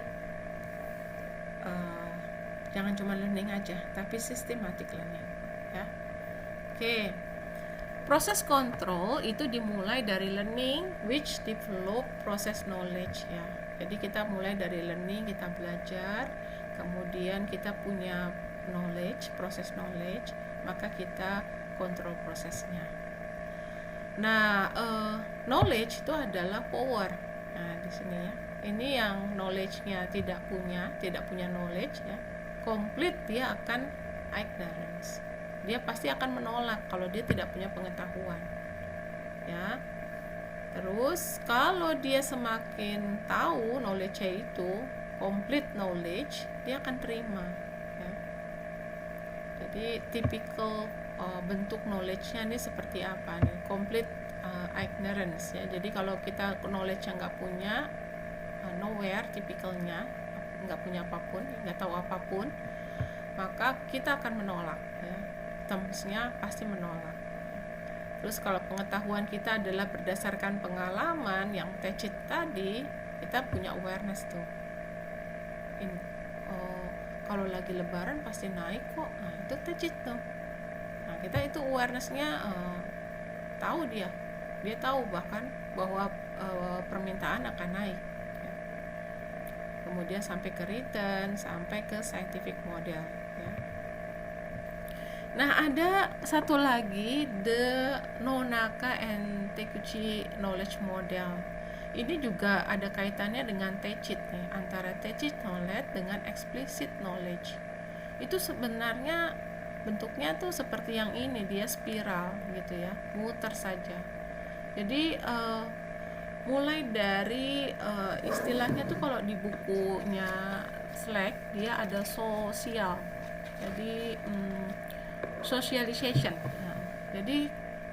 jangan cuma learning aja, tapi systematic learning ya. Oke. Proses kontrol itu dimulai dari learning which develop process knowledge ya. Jadi kita mulai dari learning, kita belajar, kemudian kita punya knowledge, proses knowledge, maka kita kontrol prosesnya. Nah, knowledge itu adalah power. Nah, di sini ya. Ini yang knowledge-nya tidak punya knowledge ya. Complete dia akan ignorance. Dia pasti akan menolak kalau dia tidak punya pengetahuan ya. Terus kalau dia semakin tahu knowledge-nya itu complete knowledge, dia akan terima ya. Jadi typical bentuk knowledge-nya ini seperti apa nih? Complete ignorance ya. Jadi kalau kita knowledge-nya nggak punya, nowhere, tipikalnya nggak punya apapun, nggak tahu apapun, maka kita akan menolak ya. Termsnya pasti menolak. Terus kalau pengetahuan kita adalah berdasarkan pengalaman yang tecit tadi, kita punya awareness tuh. Kalau lagi lebaran pasti naik kok, nah itu tecit tuh. Nah kita itu awarenessnya tahu dia tahu bahkan bahwa permintaan akan naik. Ya. Kemudian sampai ke return, sampai ke scientific model. Ya. Nah, ada satu lagi, the Nonaka and Takuchi knowledge model. Ini juga ada kaitannya dengan tecit nih, antara tecit knowledge dengan explicit knowledge. Itu sebenarnya bentuknya tuh seperti yang ini, dia spiral gitu ya, muter saja. Jadi mulai dari istilahnya tuh kalau di bukunya Slack dia ada sosial. Jadi socialization. Nah, jadi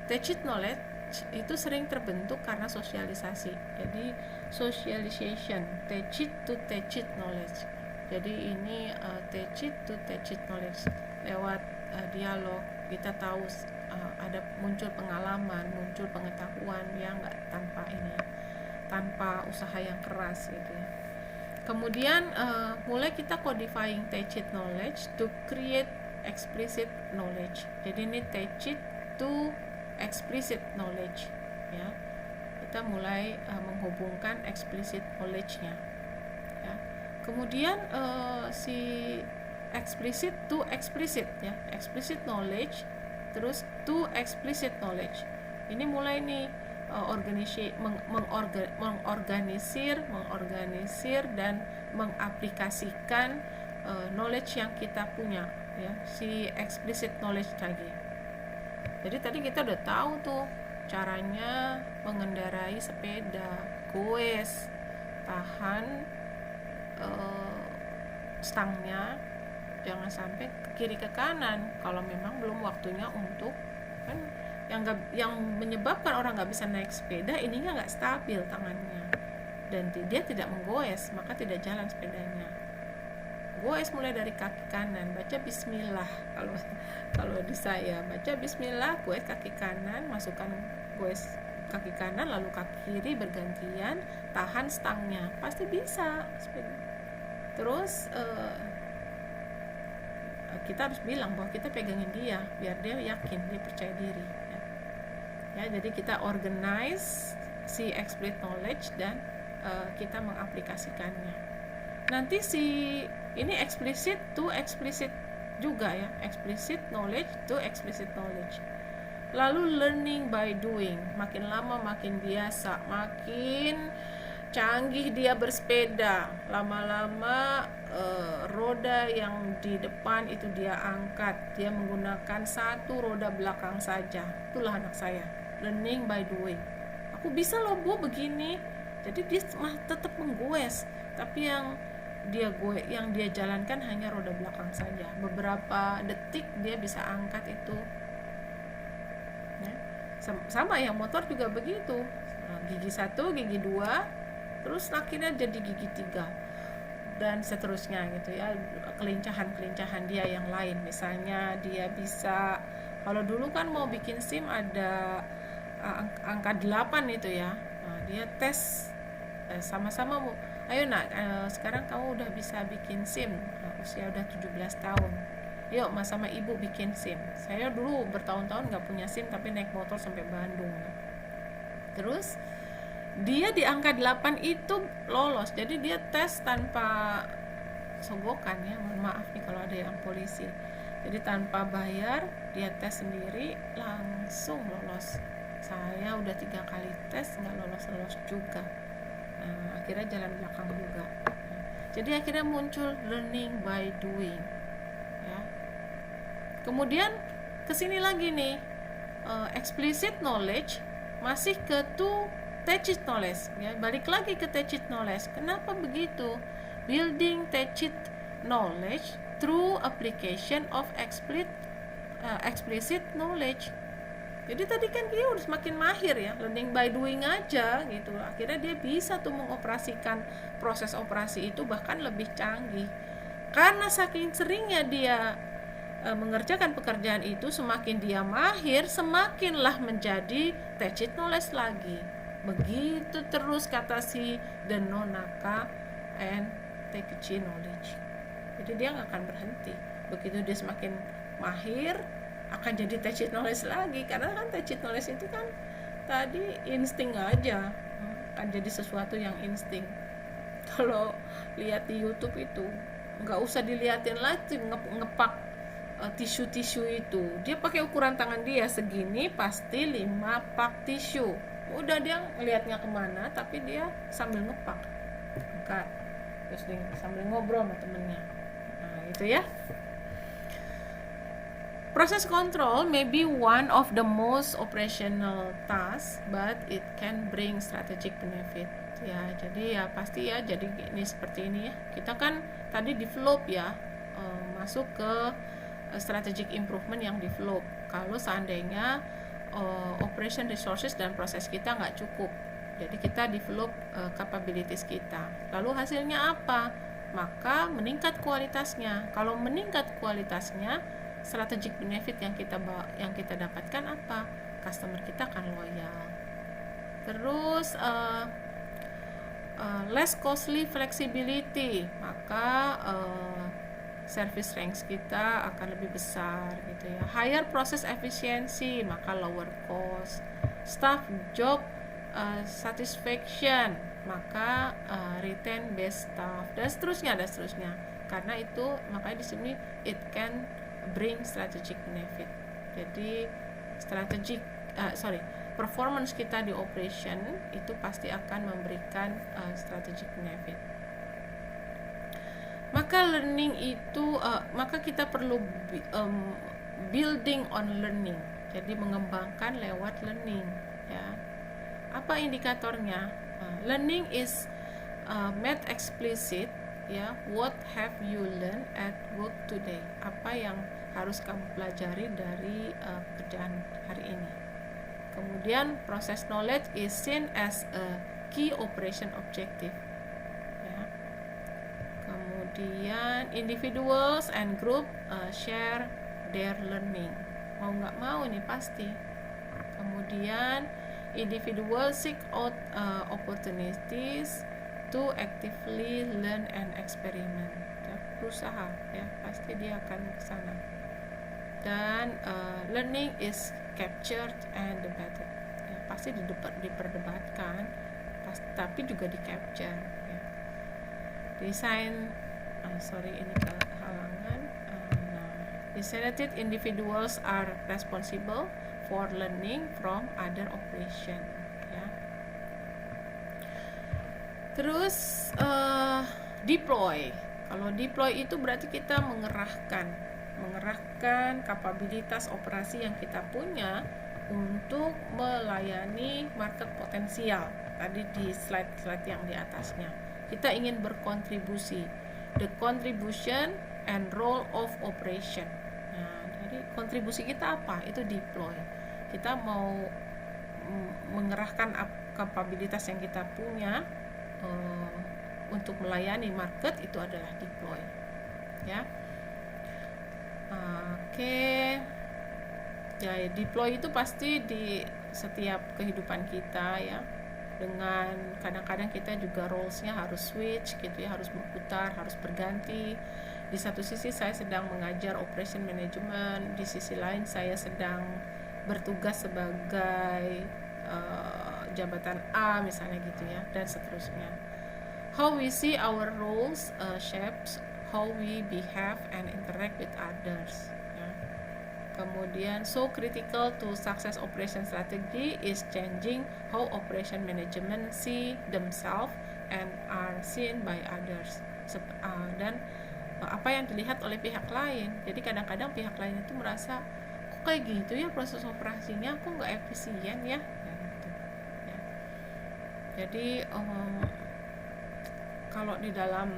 tacit knowledge itu sering terbentuk karena sosialisasi. Jadi socialization, tacit to tacit knowledge. Jadi ini tacit to tacit knowledge lewat dialog. Kita tahu ada muncul pengalaman, muncul pengetahuan yang nggak tanpa usaha yang keras gitu ya. Kemudian mulai kita codifying tacit knowledge to create explicit knowledge. Jadi ini tacit to explicit knowledge ya. Kita mulai menghubungkan explicit knowledge-nya ya. Kemudian si explicit to explicit ya, explicit knowledge terus to explicit knowledge. Ini mulai nih mengorganisir dan mengaplikasikan knowledge yang kita punya ya, si explicit knowledge tadi. Jadi tadi kita udah tahu tuh caranya mengendarai sepeda, goes, tahan stangnya, jangan sampai ke kiri ke kanan kalau memang belum waktunya untuk kan yang menyebabkan orang nggak bisa naik sepeda ininya nggak stabil tangannya dan dia tidak menggoes, maka tidak jalan sepedanya. Goes mulai dari kaki kanan, baca bismillah. Kalau di saya baca bismillah, goes kaki kanan, masukkan goes kaki kanan, lalu kaki kiri bergantian, tahan stangnya, pasti bisa. Terus kita harus bilang bahwa kita pegangin dia, biar dia yakin, dia percaya diri. Ya, jadi kita organize si explicit knowledge dan kita mengaplikasikannya. Nanti ini explicit to explicit juga ya, explicit knowledge to explicit knowledge. Lalu learning by doing, makin lama makin biasa, makin canggih dia bersepeda, lama-lama roda yang di depan itu dia angkat, dia menggunakan satu roda belakang saja. Itulah anak saya, learning by doing. Aku bisa loh Bu begini, jadi dia tetap menggoes, tapi yang dia jalankan hanya roda belakang saja. Beberapa detik dia bisa angkat itu ya. Sama yang motor juga begitu, gigi 1, gigi 2 terus akhirnya jadi gigi 3 dan seterusnya gitu ya. Kelincahan dia yang lain, misalnya dia bisa, kalau dulu kan mau bikin SIM ada angka 8 itu ya. Nah, dia tes sama-sama ayo nak, sekarang kamu udah bisa bikin SIM, usia udah 17 tahun, yuk mas sama ibu bikin SIM. Saya dulu bertahun-tahun nggak punya SIM tapi naik motor sampai Bandung. Terus dia di angka 8 itu lolos, jadi dia tes tanpa sogokan ya, mohon maaf nih kalau ada yang polisi. Jadi tanpa bayar, dia tes sendiri langsung lolos. Saya udah 3 kali tes nggak lolos juga. Nah, akhirnya jalan belakang juga. Jadi akhirnya muncul learning by doing ya. Kemudian kesini lagi nih, explicit knowledge masih ke tacit knowledge ya. Balik lagi ke tacit knowledge. Kenapa begitu? Building tacit knowledge through application of explicit knowledge. Jadi tadi kan dia udah semakin mahir ya, learning by doing aja gitu. Akhirnya dia bisa tuh mengoperasikan proses operasi itu bahkan lebih canggih. Karena saking seringnya dia mengerjakan pekerjaan itu, semakin dia mahir, semakinlah menjadi tacit knowledge lagi. Begitu terus kata si Denonaka and Takechi knowledge. Jadi dia nggak akan berhenti. Begitu dia semakin mahir, akan jadi tacit knowledge lagi, karena kan tacit knowledge itu kan tadi insting aja, akan jadi sesuatu yang insting. Kalau lihat di YouTube itu nggak usah dilihatin lagi ngepak tisu itu, dia pakai ukuran tangan dia segini, pasti 5 pak tisu. Udah dia ngelihatnya kemana, tapi dia sambil ngepak, angkat, terus dia sambil ngobrol sama temennya. Nah itu ya. Process control may be one of the most operational tasks, but it can bring strategic benefit. Ya, jadi ya pasti ya, jadi ini seperti ini ya. Kita kan tadi develop ya, masuk ke strategic improvement yang develop. Kalau seandainya operation resources dan proses kita nggak cukup, jadi kita develop capabilities kita. Lalu hasilnya apa? Maka meningkat kualitasnya. Kalau meningkat kualitasnya, strategic benefit yang kita dapatkan apa? Customer kita akan loyal. Terus less costly flexibility, maka service range kita akan lebih besar gitu ya. Higher process efficiency, maka lower cost. Staff job satisfaction, maka retain best staff, dan seterusnya. Karena itu makanya di sini it can bring strategic benefit. Jadi performance kita di operation itu pasti akan memberikan strategic benefit. Maka learning itu maka kita perlu building on learning. Jadi mengembangkan lewat learning ya. Apa indikatornya? Learning is made explicit ya. What have you learned at work today? Apa yang harus kamu pelajari dari pekerjaan hari ini. Kemudian process knowledge is seen as a key operation objective ya. Kemudian individuals and group share their learning, mau nggak mau ini pasti. Kemudian individual seek out opportunities to actively learn and experiment ya, berusaha ya, pasti dia akan ke sana. Dan learning is captured and debated ya, pasti diperdebatkan, tapi juga di capture ya. Design ini kehalangan. Designated individuals are responsible for learning from other operation ya. Terus deploy. Kalau deploy itu berarti kita mengerahkan kapabilitas operasi yang kita punya untuk melayani market potensial. Tadi di slide yang di atasnya, kita ingin berkontribusi, the contribution and role of operation. Nah, jadi kontribusi kita apa? Itu deploy. Kita mau mengerahkan kapabilitas yang kita punya untuk melayani market itu adalah deploy, ya. Oke. Ya, deploy itu pasti di setiap kehidupan kita, ya. Dengan kadang-kadang kita juga roles-nya harus switch gitu ya, harus berputar, harus berganti. Di satu sisi saya sedang mengajar operation management, di sisi lain saya sedang bertugas sebagai jabatan A misalnya gitu ya, dan seterusnya. How we see our roles shapes how we behave and interact with others, ya. Kemudian, so critical to success operation strategy is changing how operation management see themselves and are seen by others. Dan apa yang dilihat oleh pihak lain. Jadi kadang-kadang pihak lain itu merasa, kok kayak gitu ya proses operasinya, kok nggak efisien ya. Gitu, ya. Jadi kalau di dalam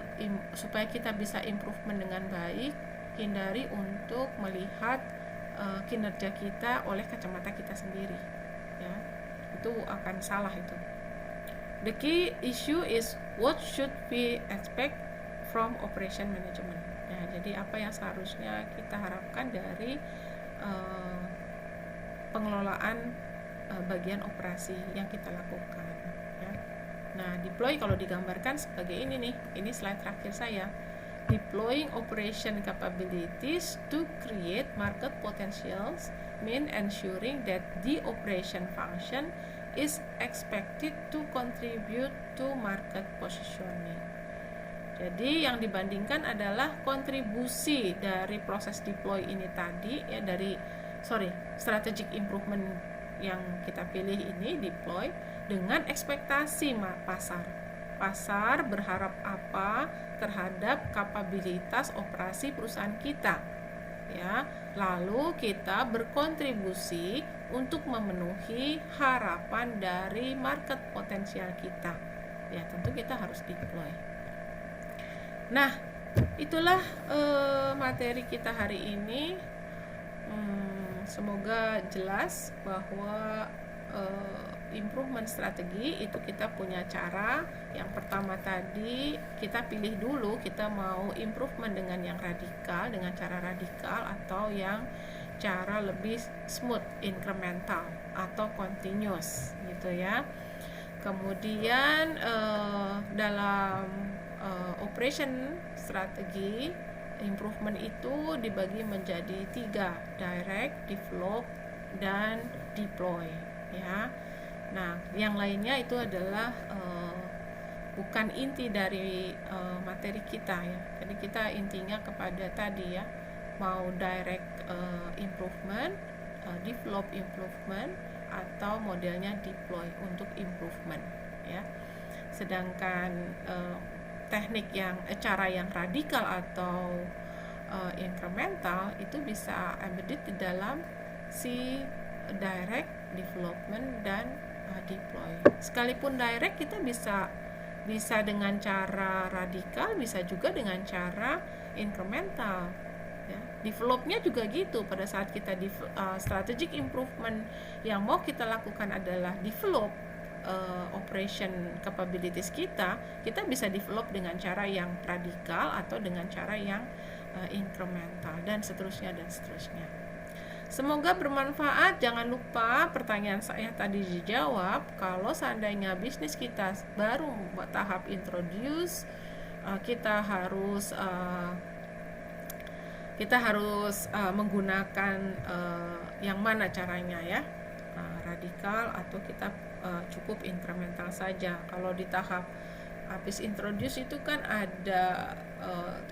supaya kita bisa improvement dengan baik, hindari untuk melihat kinerja kita oleh kacamata kita sendiri, ya. Itu akan salah itu. The key issue is what should we expect from operation management. Nah, jadi apa yang seharusnya kita harapkan dari pengelolaan bagian operasi yang kita lakukan, ya. Nah, deploy kalau digambarkan sebagai ini nih, ini slide terakhir saya. Deploying operation capabilities to create market potentials mean ensuring that the operation function is expected to contribute to market positioning. Jadi yang dibandingkan adalah kontribusi dari proses deploy ini tadi, ya, dari strategic improvement yang kita pilih ini deploy dengan ekspektasi pasar berharap apa terhadap kapabilitas operasi perusahaan kita, ya. Lalu kita berkontribusi untuk memenuhi harapan dari market potensial kita, ya. Tentu kita harus deploy. Nah, itulah materi kita hari ini. Semoga jelas bahwa improvement strategi itu kita punya cara. Yang pertama tadi kita pilih dulu, kita mau improvement dengan yang radikal, dengan cara radikal, atau yang cara lebih smooth, incremental atau continuous gitu ya. Kemudian dalam operation strategi improvement itu dibagi menjadi 3, direct, develop, dan deploy, ya. Nah, yang lainnya itu adalah bukan inti dari materi kita, ya. Jadi kita intinya kepada tadi, ya, mau direct improvement, develop improvement, atau modelnya deploy untuk improvement, ya. Sedangkan teknik cara yang radikal atau incremental itu bisa embedded di dalam si direct, development, dan deploy. Sekalipun direct kita bisa dengan cara radikal, bisa juga dengan cara incremental, ya. Developnya juga gitu. Pada saat kita strategic improvement yang mau kita lakukan adalah develop operation capabilities kita bisa develop dengan cara yang radikal atau dengan cara yang incremental, dan seterusnya. Semoga bermanfaat. Jangan lupa pertanyaan saya tadi dijawab. Kalau seandainya bisnis kita baru tahap introduce, kita harus menggunakan yang mana caranya, ya, radikal atau kita cukup incremental saja. Kalau di tahap habis introduce itu kan ada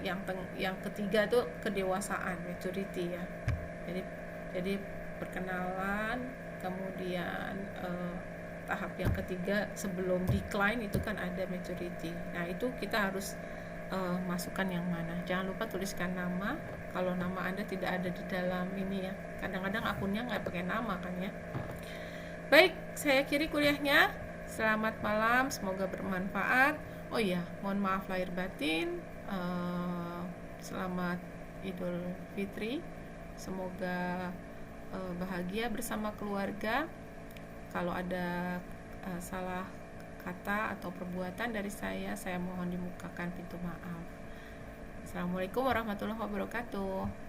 yang ketiga tuh kedewasaan, maturity, ya. Jadi perkenalan, kemudian tahap yang ketiga sebelum decline itu kan ada maturity. Nah, itu kita harus masukkan yang mana. Jangan lupa tuliskan nama. Kalau nama Anda tidak ada di dalam ini, ya. Kadang-kadang akunnya nggak pakai nama kan, ya. Baik, saya akhiri kuliahnya. Selamat malam, semoga bermanfaat. Oh iya, mohon maaf lahir batin. Selamat Idul Fitri. Semoga bahagia bersama keluarga. Kalau ada salah kata atau perbuatan dari saya mohon dibukakan pintu maaf. Assalamualaikum warahmatullahi wabarakatuh.